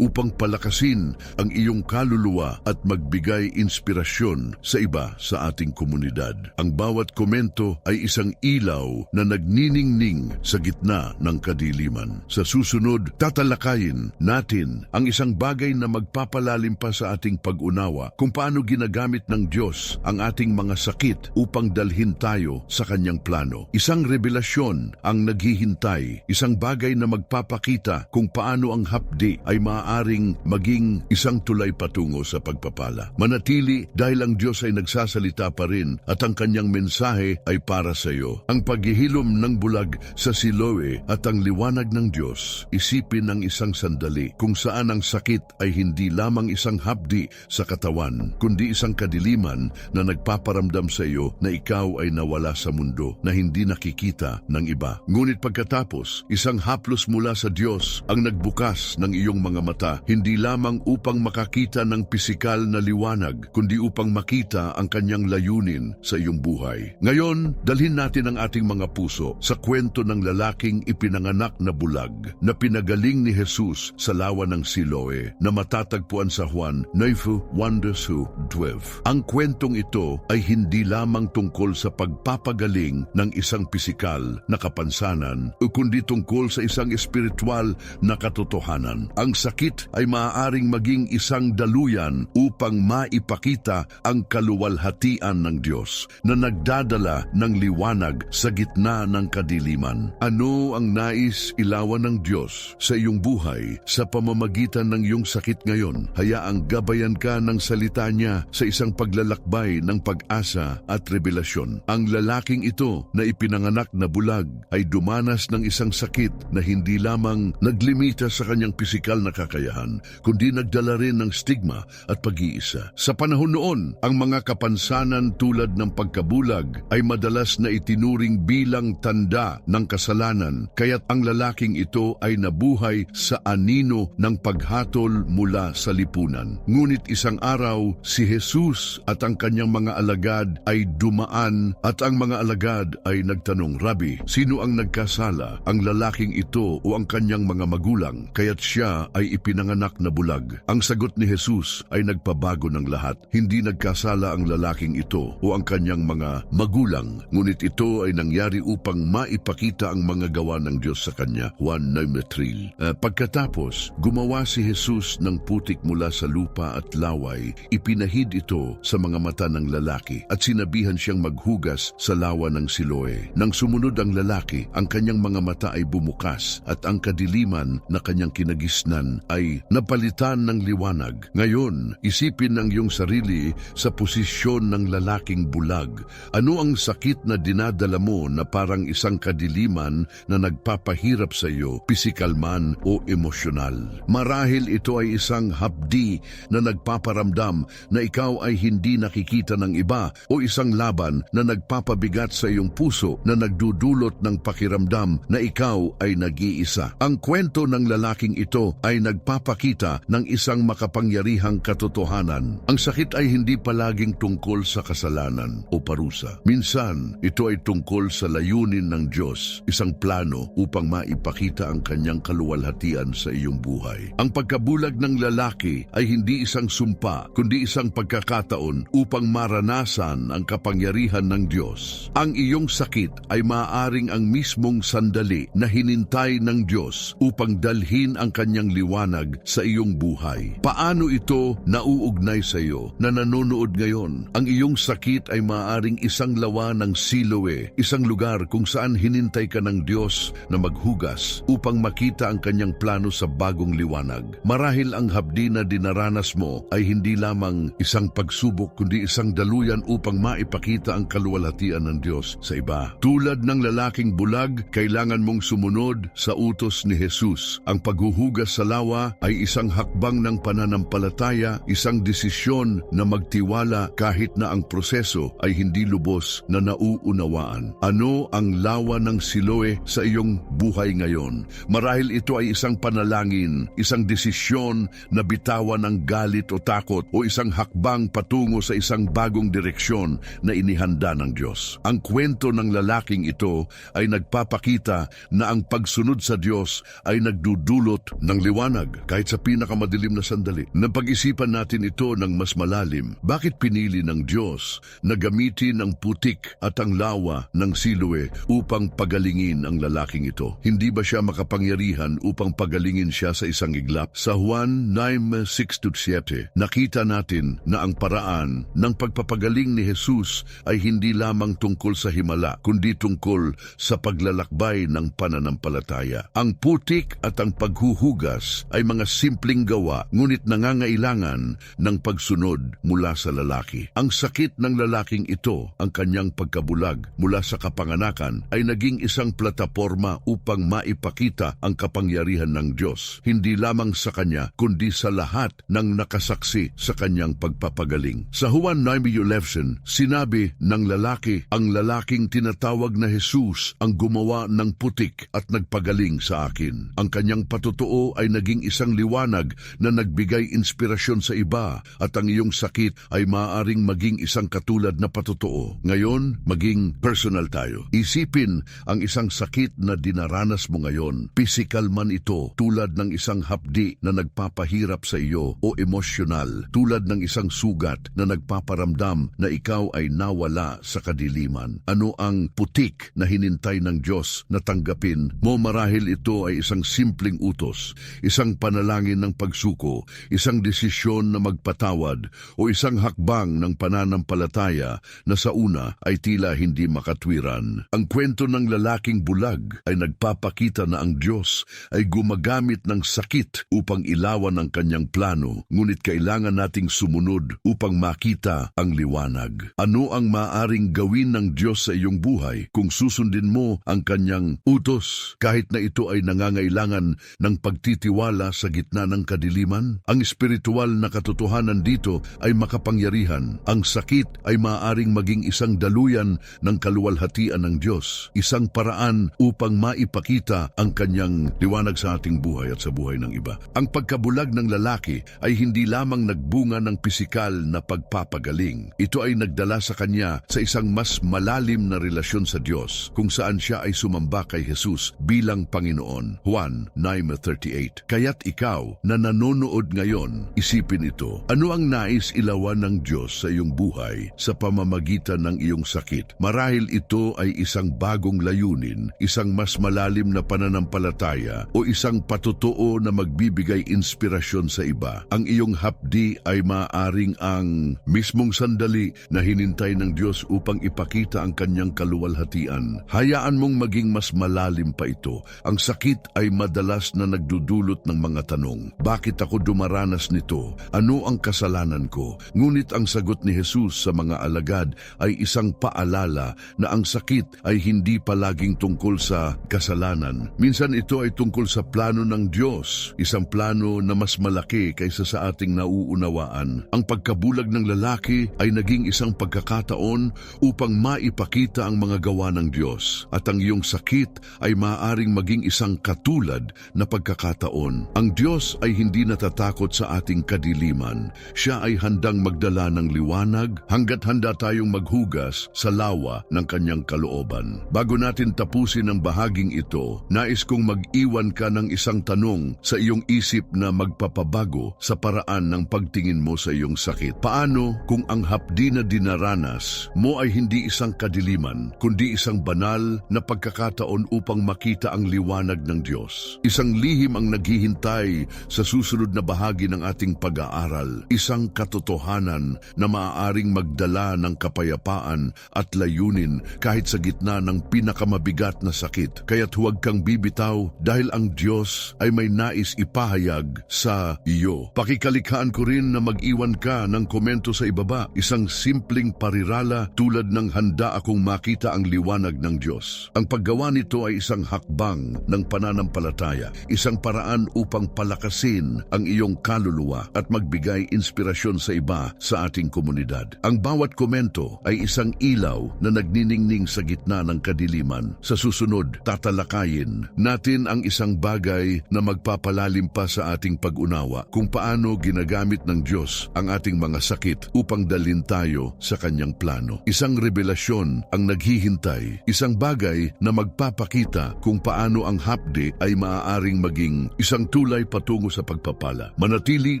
upang palakasin ang iyong kaluluwa at magbigay inspirasyon sa iba sa ating komunidad. Ang bawat komento ay isang ilaw na nagniningning sa gitna ng kadiliman. Sa susunod, tatalakayin natin ang isang bagay na magpapalalim pa sa ating pag-unawa kung paano ginagamit ng Diyos ang ating mga sakit upang dalhin tayo sa kanyang plano. Isang revelasyon ang naghihintay, isang bagay na magpapakita kung paano ang hapdi ay maaaring maging isang tulay patungo sa pagpapala. Manatili dahil ang Diyos ay nagsasalita pa rin at ang kanyang mensahe ay para sa iyo. Ang paghihilom ng bulag sa Siloe at ang liwanag ng Diyos, isipin ng isang sandali kung saan ang sakit ay hindi lamang isang hapdi sa katawan, kundi isang kadiliman na nagpaparamdam sa iyo na ikaw ay nawala sa mundo na hindi nakikita ng iba. Ngunit pagkatapos, isang haplos mula sa Diyos ang nagbukas ng iyong mga mata, hindi lamang upang makakita ng pisikal na liwanag, kundi upang makita ang kanyang layunin sa iyong buhay. Ngayon, dalhin natin ang ating mga puso sa kwento ng lalaking ipinanganak na bulag na pinagaling ni Jesus sa lawa ng Siloe na matatagpuan sa Juan 9:1-12. Ang kwentong ito ay hindi lamang tungkol sa pagpapagaling ng isang pisikal na kapansanan, kundi tungkol sa isang espiritual na katotohanan. Ang sakit ay maaaring maging isang daluyan upang maipakita ang kaluwalhatian ng Diyos na nagdadala ng liwanag sa gitna ng kadiliman. Ano ang nais ilawan ng Diyos sa iyong buhay sa pamamagitan ng iyong sakit ngayon? Hayaang gabayan ka ng salita niya sa isang paglalakbay ng pag-asa at revelasyon. Ang lalaking ito na ipinanganak na bulag ay dumanas ng isang sakit na hindi lamang naglimita sa kanyang pisikal na kakayahan, kundi nagdala rin ng stigma at pag-iisa. Sa panahon noon, ang mga kapansanan tulad ng pagkabulag ay madalas na itinuring bilang tanda ng kasalanan, kaya't ang lalaking ito ay nabuhay sa anino ng paghatol mula sa lipunan. Ngunit isang araw, si Jesus at ang kanyang mga alagad ay dumaan at ang mga alagad ay nagtanong, Rabi, sino ang nagkasala, ang lalaking ito o ang kanyang mga magulang, kaya't siya ay ipinanganak na bulag? Ang sagot ni Jesus ay nagpabago ng lahat. Hindi nagkasala ang lalaking ito o ang kanyang mga magulang, ngunit ito ay nangyari upang maipakita ang mga gawa ng Diyos sa kanya. Juan 9:3. Pagkatapos, gumawa si Jesus ng putik mula sa lupa at laway, ipinahid ito sa mga mata ng lalaki at sinabihan siyang maghugas sa lawa ng Siloe. Nang sumunod ang lalaki, ang kanyang mga mata ay bumukas at ang kadiliman na kanyang kinagisnan ay napalitan ng ng liwanag. Ngayon, isipin ng iyong sarili sa posisyon ng lalaking bulag. Ano ang sakit na dinadala mo na parang isang kadiliman na nagpapahirap sa iyo, pisikal man o emosyonal? Marahil ito ay isang hapdi na nagpaparamdam na ikaw ay hindi nakikita ng iba o isang laban na nagpapabigat sa iyong puso na nagdudulot ng pakiramdam na ikaw ay nag-iisa. Ang kwento ng lalaking ito ay nagpapakita ng isang makapangyarihang katotohanan. Ang sakit ay hindi palaging tungkol sa kasalanan o parusa. Minsan, ito ay tungkol sa layunin ng Diyos, isang plano upang maipakita ang kanyang kaluwalhatian sa iyong buhay. Ang pagkabulag ng lalaki ay hindi isang sumpa, kundi isang pagkakataon upang maranasan ang kapangyarihan ng Diyos. Ang iyong sakit ay maaaring ang mismong sandali na hinintay ng Diyos upang dalhin ang kanyang liwanag sa iyong buhay. Paano ito nauugnay sa iyo na nanonood ngayon? Ang iyong sakit ay maaaring isang lawa ng Siloe, isang lugar kung saan hinintay ka ng Diyos na maghugas upang makita ang kanyang plano sa bagong liwanag. Marahil ang hapdi na dinaranas mo ay hindi lamang isang pagsubok kundi isang daluyan upang maipakita ang kaluwalhatian ng Diyos sa iba. Tulad ng lalaking bulag, kailangan mong sumunod sa utos ni Jesus. Ang paghuhugas sa lawa ay isang hakbang ng pananampalataya, isang desisyon na magtiwala kahit na ang proseso ay hindi lubos na nauunawaan. Ano ang lawa ng Siloe sa iyong buhay ngayon? Marahil ito ay isang panalangin, isang desisyon na bitawan ng galit o takot o isang hakbang patungo sa isang bagong direksyon na inihanda ng Diyos. Ang kwento ng lalaking ito ay nagpapakita na ang pagsunod sa Diyos ay nagdudulot ng liwanag kahit sa pinakamadilim na sandali. Napag-isipan natin ito ng mas malalim. Bakit pinili ng Diyos na gamitin ang putik at ang lawa ng Siloe upang pagalingin ang lalaking ito? Hindi ba siya makapangyarihan upang pagalingin siya sa isang iglap? Sa Juan 9:6-7, nakita natin na ang paraan ng pagpapagaling ni Jesus ay hindi lamang tungkol sa himala, kundi tungkol sa paglalakbay ng pananampalataya. Ang putik at ang paghuhugas ay mga simpleng gawa, ngunit nangangailangan ng pagsunod mula sa lalaki. Ang sakit ng lalaking ito, ang kanyang pagkabulag mula sa kapanganakan, ay naging isang plataporma upang maipakita ang kapangyarihan ng Diyos, hindi lamang sa kanya, kundi sa lahat ng nakasaksi sa kanyang pagpapagaling. Sa Juan 9:11, sinabi ng lalaki, ang lalaking tinatawag na Jesus ang gumawa ng putik at nagpagaling sa akin. Ang kanyang patotoo ay naging isang liwanag na nagbigay inspirasyon sa iba, at ang iyong sakit ay maaaring maging isang katulad na patotoo. Ngayon, maging personal tayo. Isipin ang isang sakit na dinaranas mo ngayon. Pisikal man ito, tulad ng isang hapdi na nagpapahirap sa iyo, o emosyonal, tulad ng isang sugat na nagpaparamdam na ikaw ay nawala sa kadiliman. Ano ang putik na hinintay ng Diyos na tanggapin mo? Marahil ito ay isang simpleng utos, isang panalangin ng pagsuko, isang desisyon na magpatawad, o isang hakbang ng pananampalataya na sa una ay tila hindi makatwiran. Ang kwento ng lalaking bulag ay nagpapakita na ang Diyos ay gumagamit ng sakit upang ilawan ang kanyang plano, ngunit kailangan nating sumunod upang makita ang liwanag. Ano ang maaring gawin ng Diyos sa iyong buhay kung susundin mo ang kanyang utos, kahit na ito ay nangangailangan ng pagtitiwala sa gitna ng kadiliman? Ang espiritual na katotohanan dito ay makapangyarihan. Ang sakit ay maaaring maging isang daluyan ng kaluwalhatian ng Diyos, isang paraan upang maipakita ang kanyang liwanag sa ating buhay at sa buhay ng iba. Ang pagkabulag ng lalaki ay hindi lamang nagbunga ng pisikal na pagpapagaling. Ito ay nagdala sa kanya sa isang mas malalim na relasyon sa Diyos, kung saan siya ay sumamba kay Jesus bilang Panginoon. Juan 9:38. Kaya't ikaw na nanonood ngayon, isipin ito. Ano ang nais ilawan ng Diyos sa iyong buhay sa pamamagitan ng iyong sakit? Marahil ito ay isang bagong layunin, isang mas malalim na pananampalataya, o isang patotoo na magbibigay inspirasyon sa iba. Ang iyong hapdi ay maaaring ang mismong sandali na hinintay ng Diyos upang ipakita ang kanyang kaluwalhatian. Hayaan mong maging mas malalim pa ito. Ang sakit ay madalas na nagdudulot ng mga tanong. Bakit ako dumaranas nito? Ano ang kasalanan ko? Ngunit ang sagot ni Jesus sa mga alagad ay isang paalala na ang sakit ay hindi palaging tungkol sa kasalanan. Minsan ito ay tungkol sa plano ng Diyos, isang plano na mas malaki kaysa sa ating nauunawaan. Ang pagkabulag ng lalaki ay naging isang pagkakataon upang maipakita ang mga gawa ng Diyos, at ang iyong sakit ay maaaring maging isang katulad na pagkakataon. Ang Diyos ay hindi natatakot sa ating kadiliman. Siya ay handang magdala ng liwanag hanggat handa tayong maghugas sa lawa ng kanyang kalooban. Bago natin tapusin ang bahaging ito, nais kong mag-iwan ka ng isang tanong sa iyong isip na magpapabago sa paraan ng pagtingin mo sa iyong sakit. Paano kung ang hapdi na dinaranas mo ay hindi isang kadiliman, kundi isang banal na pagkakataon upang makita ang liwanag ng Diyos? Isang lihim ang naghihintay sa susunod na bahagi ng ating pag-aaral. Isang katotohanan na maaaring magdala ng kapayapaan at layunin kahit sa gitna ng pinakamabigat na sakit. Kaya't huwag kang bibitaw dahil ang Diyos ay may nais ipahayag sa iyo. Pakikalikhaan ko rin na mag-iwan ka ng komento sa ibaba. Isang simpleng parirala tulad ng handa akong makita ang liwanag ng Diyos. Ang paggawa nito ay isang hakbang ng pananampalataya, isang paraan upang palakasin ang iyong kaluluwa at magbigay inspirasyon sa iba sa ating komunidad. Ang bawat komento ay isang ilaw na nagniningning sa gitna ng kadiliman. Sa susunod, tatalakayin natin ang isang bagay na magpapalalim pa sa ating pag-unawa kung paano ginagamit ng Diyos ang ating mga sakit upang dalhin tayo sa kanyang plano. Isang revelasyon ang naghihintay, isang bagay na magpapakita kung paano ang hapdi ay maaaring maging isang tulay patungo sa pagpapala. Manatili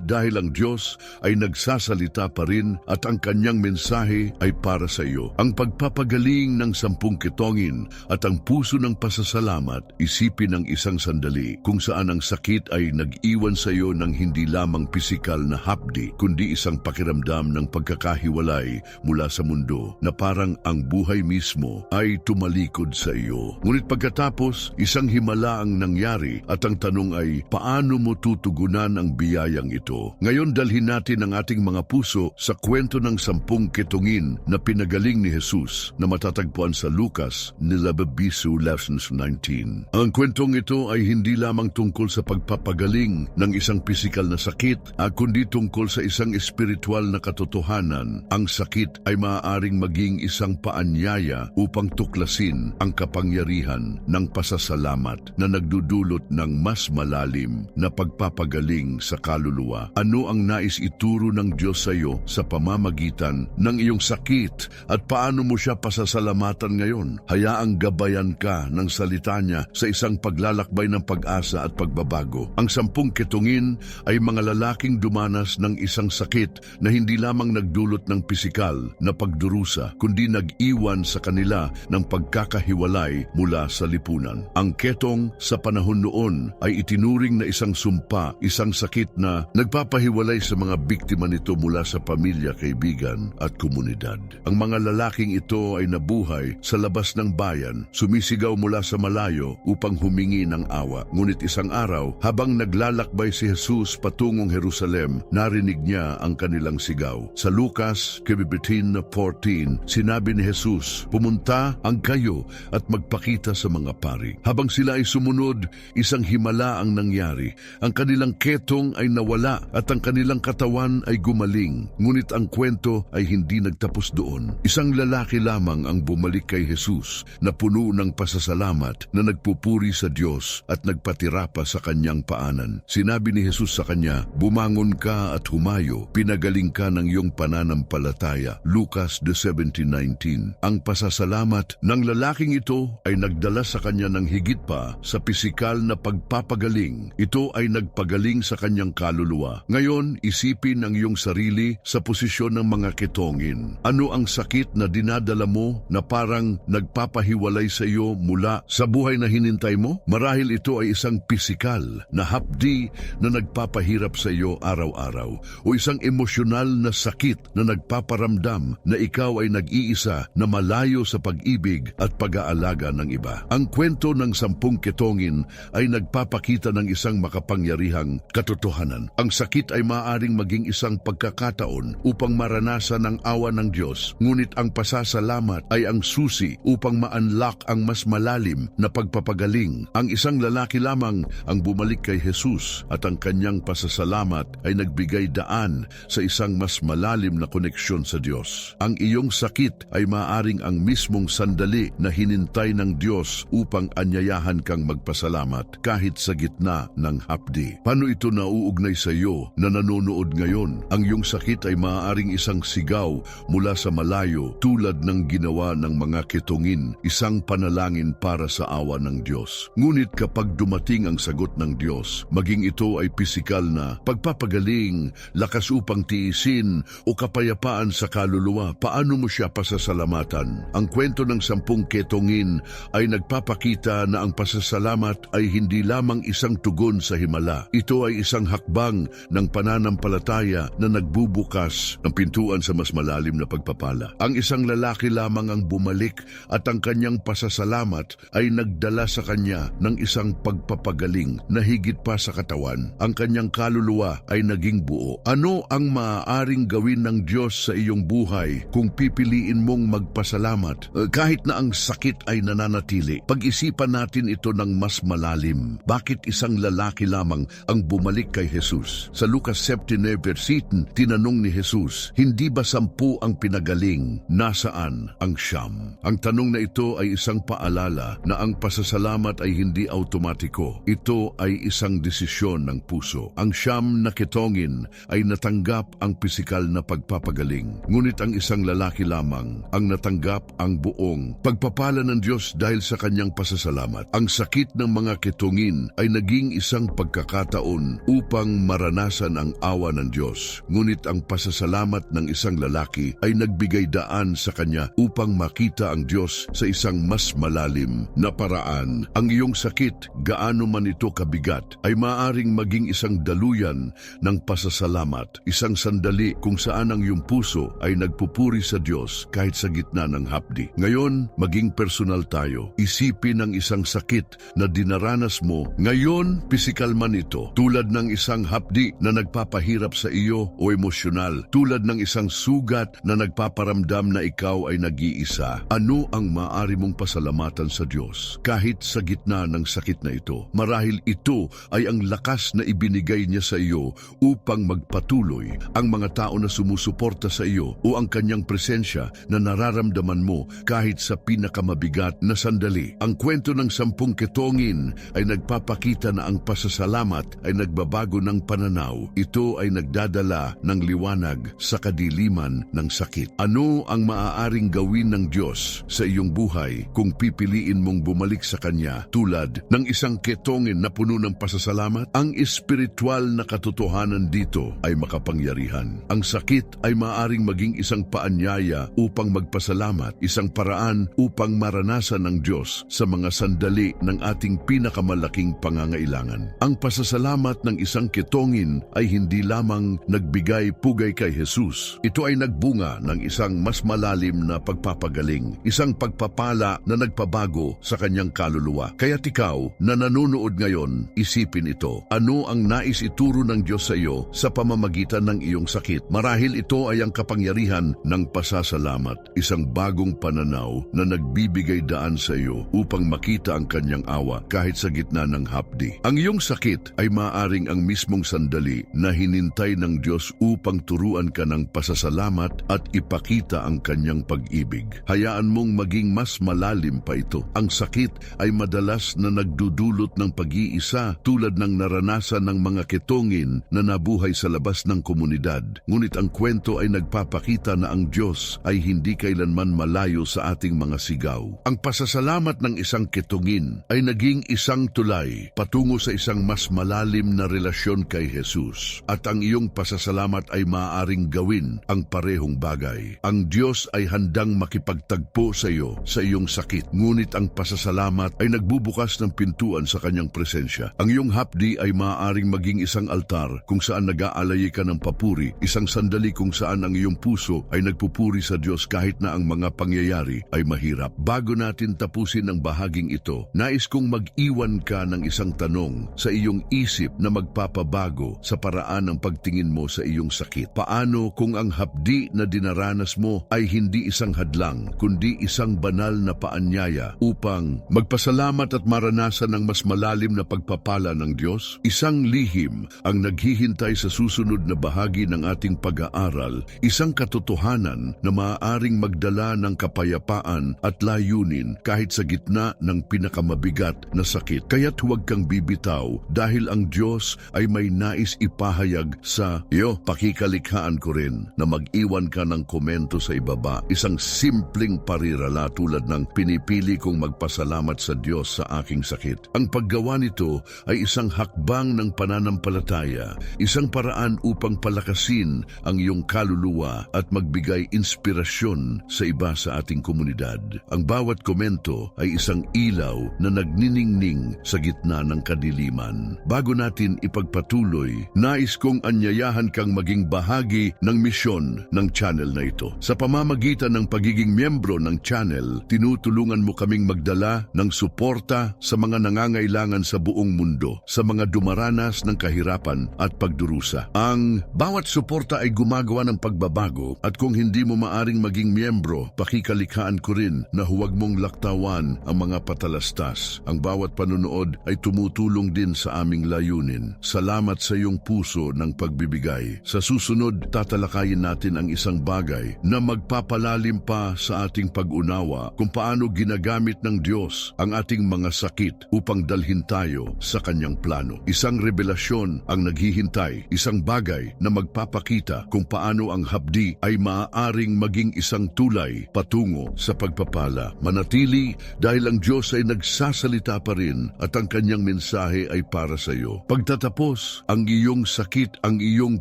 dahil ang Diyos ay nagsasalita pa rin at ang kanyang mensahe ay para sa iyo. Ang pagpapagaling ng 10 kitongin at ang puso ng pasasalamat, isipin ng isang sandali kung saan ang sakit ay nag-iwan sa iyo ng hindi lamang pisikal na hapdi, kundi isang pakiramdam ng pagkakahiwalay mula sa mundo na parang ang buhay mismo ay tumalikod sa iyo. Ngunit pagkatapos, isang himala ang nangyari at ang tanong ay, paano mo tutugunan ang biyayang ito? Ngayon dalhin natin ang ating mga puso sa kwento ng 10 kitongin na pinagaling ni Jesus na matatagpuan sa Lucas 11:19. Ang kwentong ito ay hindi lamang tungkol sa pagpapagaling ng isang pisikal na sakit, kundi tungkol sa isang espiritual na katotohanan. Ang sakit ay maaaring maging isang paanyaya upang tuklasin ang kapangyarihan ng pasasalamat na nagdudulot ng mas malalim na pagpapagaling sa kaluluwa. Ano ang nais ituro ng Diyos sa iyo sa pamamagitan ng iyong sakit at paano mo siya pasasalamatan ngayon? Hayaang gabayan ka ng salita niya sa isang paglalakbay ng pag-asa at pagbabago. Ang 10 kitongin ay mga lalaking dumanas ng isang sakit na hindi lamang nagdulot ng pisikal na pagdurusa, kundi nag-iwan sa kanila ng pagkakahiwalay mula sa lipunan. Ang ketong sa panahon noon ay itinuring na isang sumpa, isang sakit na nagpapahiwalay sa mga biktima nito mula sa pamilya, kaibigan at komunidad. Ang mga lalaking ito ay nabuhay sa labas ng bayan, sumisigaw mula sa malayo upang humingi ng awa. Ngunit isang araw, habang naglalakbay si Jesus patungong Jerusalem, narinig niya ang kanilang sigaw. Sa Lucas 15:14, sinabi ni Jesus, "Pumunta ang kayo at magpakita sa mga pari." Habang sila ay sumunod, isang himala ang nangyari. Ang kanilang ketong ay nawala at ang kanilang katawan ay gumaling. Ngunit ang kwento ay hindi nagtapos doon. Isang lalaki lamang ang bumalik kay Jesus na puno ng pasasalamat, na nagpupuri sa Diyos at nagpatira pa sa kanyang paanan. Sinabi ni Jesus sa kanya, "Bumangon ka at humayo, pinagaling ka ng iyong pananampalataya." Lucas 17:19. Ang pasasalamat ng lalaking ito ay nagdala sa kanya ng higit pa sa pisikal na pagpapagaling. Ito ay nagpagaling sa kanyang kaluluwa. Ngayon, isipin ang iyong sarili sa posisyon ng mga kitongin. Ano ang sakit na dinadala mo na parang nagpapahiwalay sa iyo mula sa buhay na hinintay mo? Marahil ito ay isang pisikal na hapdi na nagpapahirap sa iyo araw-araw, o isang emosyonal na sakit na nagpaparamdam na ikaw ay nag-iisa na malayo sa pag-ibig at pag-aalaga ng iba. Ang kwento ng 10 kitongin ay nagpapakita ng isang makapangyarihang katotohanan. Ang sakit ay maaaring maging isang pagkakataon upang maranasan ang awa ng Diyos, ngunit ang pasasalamat ay ang susi upang ma-unlock ang mas malalim na pagpapagaling. Ang isang lalaki lamang ang bumalik kay Jesus at ang kanyang pasasalamat ay nagbigay daan sa isang mas malalim na koneksyon sa Diyos. Ang iyong sakit ay maaaring ang mismong sandali na hinintay ng Diyos upang anyayahan kang magpasalamat kahit sa gitna ng hapdi. Paano ito nauugnay sa iyo na nanonood ngayon? Ang iyong sakit ay maaaring isang sigaw mula sa malayo tulad ng ginawa ng mga ketongin, isang panalangin para sa awa ng Diyos. Ngunit kapag dumating ang sagot ng Diyos, maging ito ay pisikal na pagpapagaling, lakas upang tiisin o kapayapaan sa kaluluwa, paano mo siya pasasalamatan? Ang kwento ng 10 ketongin ay nagpapakita na ang pasasalamat ay hindi lamang isang tugon sa himala. Ito ay isang hakbang ng pananampalataya na nagbubukas ng pintuan sa mas malalim na pagpapala. Ang isang lalaki lamang ang bumalik at ang kanyang pasasalamat ay nagdala sa kanya ng isang pagpapagaling na higit pa sa katawan. Ang kanyang kaluluwa ay naging buo. Ano ang maaaring gawin ng Diyos sa iyong buhay kung pipiliin mong magpasalamat? Kahit na ang sakit ay nananatili, pag-isipan natin ito ng mas malalim. Bakit isang lalaki lamang ang bumalik kay Jesus? Sa Lucas 17:7, tinanong ni Jesus, hindi ba 10 ang pinagaling? Nasaan ang 9? Ang tanong na ito ay isang paalala na ang pasasalamat ay hindi automatiko. Ito ay isang desisyon ng puso. Ang 9 na ketongin ay natanggap ang pisikal na pagpapagaling. Ngunit ang isang lalaki lamang ang natanggap ang buong pagpapala ng Diyos dahil sa kanyang pasasalamat. Ang sakit ng mga ketongin ay naging isang pagkakataon upang maranasan ang awa ng Diyos. Ngunit ang pasasalamat ng isang lalaki ay nagbigay daan sa kanya upang makita ang Diyos sa isang mas malalim na paraan. Ang iyong sakit, gaano man ito kabigat, ay maaaring maging isang daluyan ng pasasalamat. Isang sandali kung saan ang iyong puso ay nagpupuri sa Diyos kahit sa gitna ng hapdi. Ngayon, maging personal tayo. Isipin ang isang sakit na dinaranas mo. Ngayon, pisikal man ito. Tulad ng isang hapdi na nagpapahirap sa iyo o emosyonal. Tulad ng isang sugat na nagpaparamdam na ikaw ay nag-iisa. Ano ang maaari mong pasalamatan sa Diyos kahit sa gitna ng sakit na ito? Marahil ito ay ang lakas na ibinigay niya sa iyo upang magpatuloy, ang mga tao na sumusuporta sa iyo o ang kanyang presensya na nararamdaman mo kahit sa pinakamabigat na sandali. Ang kwento ng 10 ketongin ay nagpapakita na ang pasasalamat ay nagbabago ng pananaw. Ito ay nagdadala ng liwanag sa kadiliman ng sakit. Ano ang maaaring gawin ng Diyos sa iyong buhay kung pipiliin mong bumalik sa Kanya tulad ng isang ketongin na puno ng pasasalamat? Ang espiritual na katotohanan dito ay makapangyarihan. Ang sakit ay maaaring maging isang paanyaya upang magpasalamat, isang paraan upang maranasan ng Diyos sa mga sandali ng ating pinakamalaking pangangailangan. Ang pasasalamat ng isang ketongin ay hindi lamang nagbigay pugay kay Jesus. Ito ay nagbunga ng isang mas malalim na pagpapagaling, isang pagpapala na nagpabago sa kanyang kaluluwa. Kaya't ikaw na nanonood ngayon, isipin ito. Ano ang nais ituro ng Diyos sa iyo sa pamamagitan ng iyong sakit? Marahil ito ay ang kapangyarihan ng pasasalamat, isang bagong pananaw na nagbibigay daan sa iyo upang makita ang kanyang awa kahit sa gitna ng hapdi. Ang iyong sakit ay maaaring ang mismong sandali na hinintay ng Diyos upang turuan ka ng pasasalamat at ipakita ang kanyang pag-ibig. Hayaan mong maging mas malalim pa ito. Ang sakit ay madalas na nagdudulot ng pag-iisa tulad ng naranasan ng mga ketongin na nabuhay sa labas ng komunidad. Ngunit ang kwento ay nagpapakita na ang Diyos ay hindi kailanman malayo sa ating mga sigaw. Ang pasasalamat ng isang ketongin ay naging isang tulay patungo sa isang mas malalim na relasyon kay Jesus. At ang iyong pasasalamat ay maaaring gawin ang parehong bagay. Ang Diyos ay handang makipagtagpo sa iyo sa iyong sakit. Ngunit ang pasasalamat ay nagbubukas ng pintuan sa kanyang presensya. Ang iyong hapdi ay maaaring maging isang altar kung saan nag-aalay ka ng papuri, isang sandali kung saan ang iyong puso ay nagpupuri sa Diyos kahit na ang mga pangyayari ay mahirap. Bago natin tapusin ang bahaging ito, nais kong mag-iwan ka ng isang tanong sa iyong isip isip na magpapabago sa paraan ng pagtingin mo sa iyong sakit? Paano kung ang hapdi na dinaranas mo ay hindi isang hadlang, kundi isang banal na paanyaya upang magpasalamat at maranasan ng mas malalim na pagpapala ng Diyos? Isang lihim ang naghihintay sa susunod na bahagi ng ating pag-aaral, isang katotohanan na maaaring magdala ng kapayapaan at layunin kahit sa gitna ng pinakamabigat na sakit. Kaya't huwag kang bibitaw dahil ang Diyos ay may nais ipahayag sa iyo. Pakikalikhaan ko rin na mag-iwan ka ng komento sa ibaba. Isang simpleng parirala tulad ng pinipili kong magpasalamat sa Diyos sa aking sakit. Ang paggawa nito ay isang hakbang ng pananampalataya, isang paraan upang palakasin ang iyong kaluluwa at magbigay inspirasyon sa iba sa ating komunidad. Ang bawat komento ay isang ilaw na nagniningning sa gitna ng kadiliman. Bago natin ipagpatuloy, nais kong anyayahan kang maging bahagi ng misyon ng channel na ito. Sa pamamagitan ng pagiging miyembro ng channel, tinutulungan mo kaming magdala ng suporta sa mga nangangailangan sa buong mundo, sa mga dumaranas ng kahirapan at pagdurusa. Ang bawat suporta ay gumagawa ng pagbabago, at kung hindi mo maaring maging miyembro, pakikalikhaan ko rin na huwag mong laktawan ang mga patalastas. Ang bawat panunood ay tumutulong din sa aming layunin. Salamat sa iyong puso ng pagbibigay. Sa susunod, tatalakayin natin ang isang bagay na magpapalalim pa sa ating pag-unawa kung paano ginagamit ng Diyos ang ating mga sakit upang dalhin tayo sa kanyang plano. Isang revelasyon ang naghihintay, isang bagay na magpapakita kung paano ang hapdi ay maaaring maging isang tulay patungo sa pagpapala. Manatili dahil ang Diyos ay nagsasalita pa rin at ang kanyang mensahe ay para sa iyo. Pagtatapos ang iyong sakit, ang iyong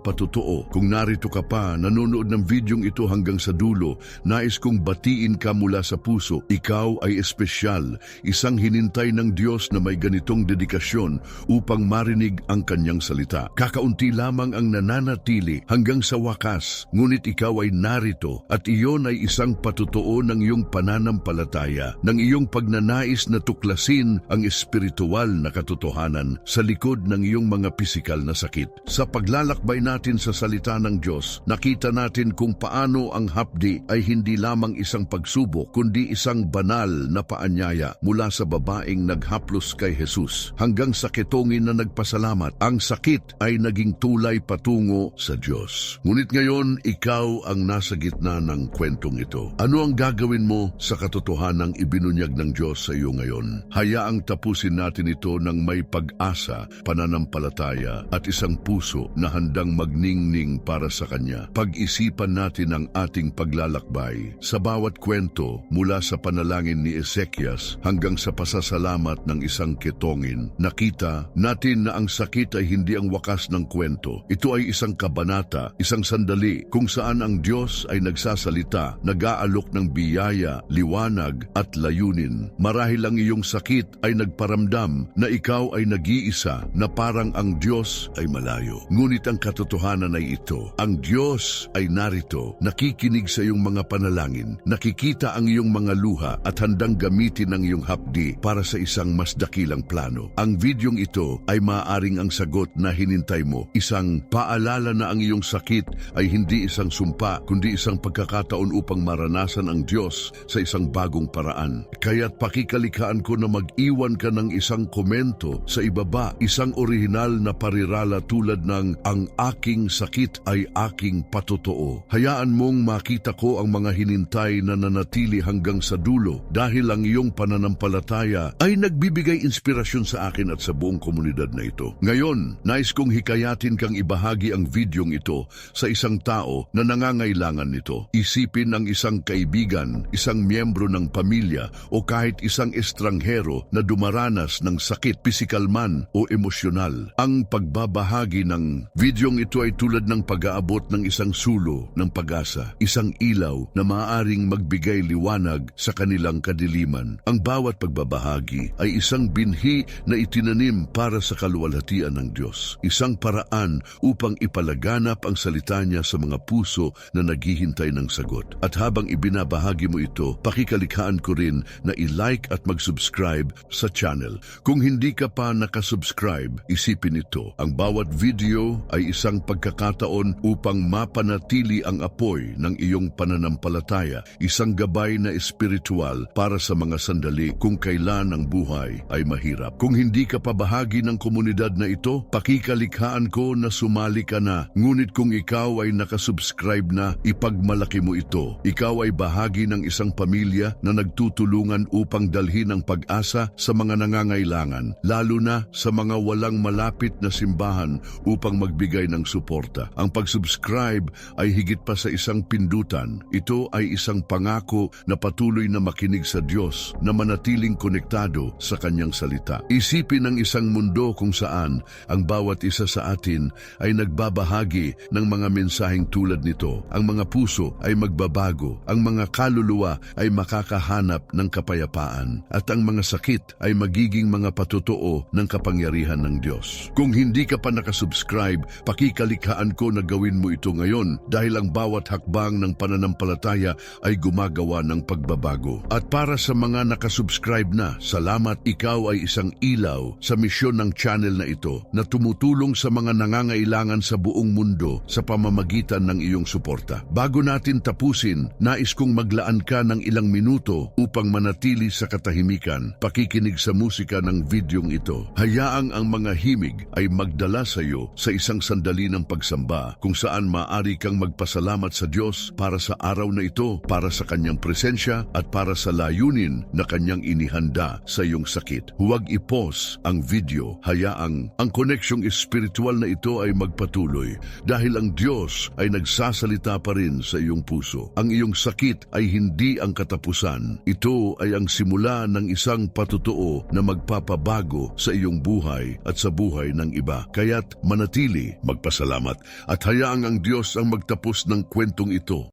patutuo. Kung narito ka pa, nanonood ng videong ito hanggang sa dulo, nais kong batiin ka mula sa puso. Ikaw ay espesyal, isang hinintay ng Diyos na may ganitong dedikasyon upang marinig ang kanyang salita. Kakaunti lamang ang nananatili hanggang sa wakas, ngunit ikaw ay narito at iyon ay isang patutuo ng iyong pananampalataya, ng iyong pagnanais na tuklasin ang espiritual na katotohanan sa likod ng iyong mga pisikal na sakit. Sa paglalakbay natin sa salita ng Diyos, nakita natin kung paano ang hapdi ay hindi lamang isang pagsubok, kundi isang banal na paanyaya mula sa babaeng naghaplos kay Jesus hanggang sa ketongin na nagpasalamat. Ang sakit ay naging tulay patungo sa Diyos. Ngunit ngayon, ikaw ang nasa gitna ng kwentong ito. Ano ang gagawin mo sa katotohanang ibinunyag ng Diyos sa iyo ngayon? Hayaang tapusin natin ito ng may pag-asa, pananampalataya at isang puso na handang magningning para sa Kanya. Pag-isipan natin ang ating paglalakbay sa bawat kwento mula sa panalangin ni Ezekias hanggang sa pasasalamat ng isang ketongin. Nakita natin na ang sakit ay hindi ang wakas ng kwento. Ito ay isang kabanata, isang sandali kung saan ang Diyos ay nagsasalita, nag-aalok ng biyaya, liwanag at layunin. Marahil ang iyong sakit ay nagparamdam na ikaw ay nag-iisa, na parang ang Diyos ay malayo. Ngunit ang katotohanan ay ito: ang Diyos ay narito, nakikinig sa iyong mga panalangin, nakikita ang iyong mga luha at handang gamitin ang iyong hapdi para sa isang mas dakilang plano. Ang videong ito ay maaaring ang sagot na hinintay mo, isang paalala na ang iyong sakit ay hindi isang sumpa, kundi isang pagkakataon upang maranasan ang Diyos sa isang bagong paraan. Kaya't pakikalikhaan ko na mag-iwan ka ng isang komento sa ibaba, isang orihinal na parirala tulad ng "Ang aking sakit ay aking patotoo." Hayaan mong makita ko ang mga hinintay na nanatili hanggang sa dulo dahil ang iyong pananampalataya ay nagbibigay inspirasyon sa akin at sa buong komunidad na ito. Ngayon, nais kong hikayatin kang ibahagi ang videong ito sa isang tao na nangangailangan nito. Isipin ang isang kaibigan, isang miyembro ng pamilya o kahit isang estranghero na dumaranas ng sakit, pisikal man o emosyonal. Ang pagbabahagi ng videong ito ay tulad ng pag-aabot ng isang sulo ng pag-asa, isang ilaw na maaaring magbigay liwanag sa kanilang kadiliman. Ang bawat pagbabahagi ay isang binhi na itinanim para sa kaluwalhatian ng Diyos, isang paraan upang ipalaganap ang salita niya sa mga puso na naghihintay ng sagot. At habang ibinabahagi mo ito, pakikalikhaan ko rin na i-like at mag-subscribe sa channel. Kung hindi ka pa nakasubscribe, isipin ito. Ang bawat video ay isang pagkakataon upang mapanatili ang apoy ng iyong pananampalataya, isang gabay na espiritual para sa mga sandali kung kailan ang buhay ay mahirap. Kung hindi ka pa bahagi ng komunidad na ito, pakikalikhaan ko na sumali ka na. Ngunit kung ikaw ay nakasubscribe na, ipagmalaki mo ito. Ikaw ay bahagi ng isang pamilya na nagtutulungan upang dalhin ang pag-asa sa mga nangangailangan, lalo na sa mga walang malapit na simbahan upang magbigay ng suporta. Ang pag-subscribe ay higit pa sa isang pindutan. Ito ay isang pangako na patuloy na makinig sa Diyos, na manatiling konektado sa Kanyang salita. Isipin ang isang mundo kung saan ang bawat isa sa atin ay nagbabahagi ng mga mensaheng tulad nito. Ang mga puso ay magbabago, ang mga kaluluwa ay makakahanap ng kapayapaan, at ang mga sakit ay magiging mga patotoo ng kapangyarihan ng Diyos. Kung hindi ka pa nakasubscribe, pakikalikhaan ko na gawin mo ito ngayon dahil ang bawat hakbang ng pananampalataya ay gumagawa ng pagbabago. At para sa mga nakasubscribe na, salamat, ikaw ay isang ilaw sa misyon ng channel na ito na tumutulong sa mga nangangailangan sa buong mundo sa pamamagitan ng iyong suporta. Bago natin tapusin, nais kong maglaan ka ng ilang minuto upang manatili sa katahimikan, pakikinig sa musika ng videong ito. Hayaang ang mga himig ay magdala sa iyo sa isang sandali ng pagsamba kung saan maaari kang magpasalamat sa Diyos para sa araw na ito, para sa Kanyang presensya at para sa layunin na Kanyang inihanda sa iyong sakit. Huwag i-pause ang video. Hayaang ang koneksyong espiritual na ito ay magpatuloy dahil ang Diyos ay nagsasalita pa rin sa iyong puso. Ang iyong sakit ay hindi ang katapusan. Ito ay ang simula ng isang patotoo na magpapabago sa iyong buhay at sa buhay ng iba. Kaya't manatili, magpasalamat at hayaang ang Diyos ang magtapos ng kwentong ito.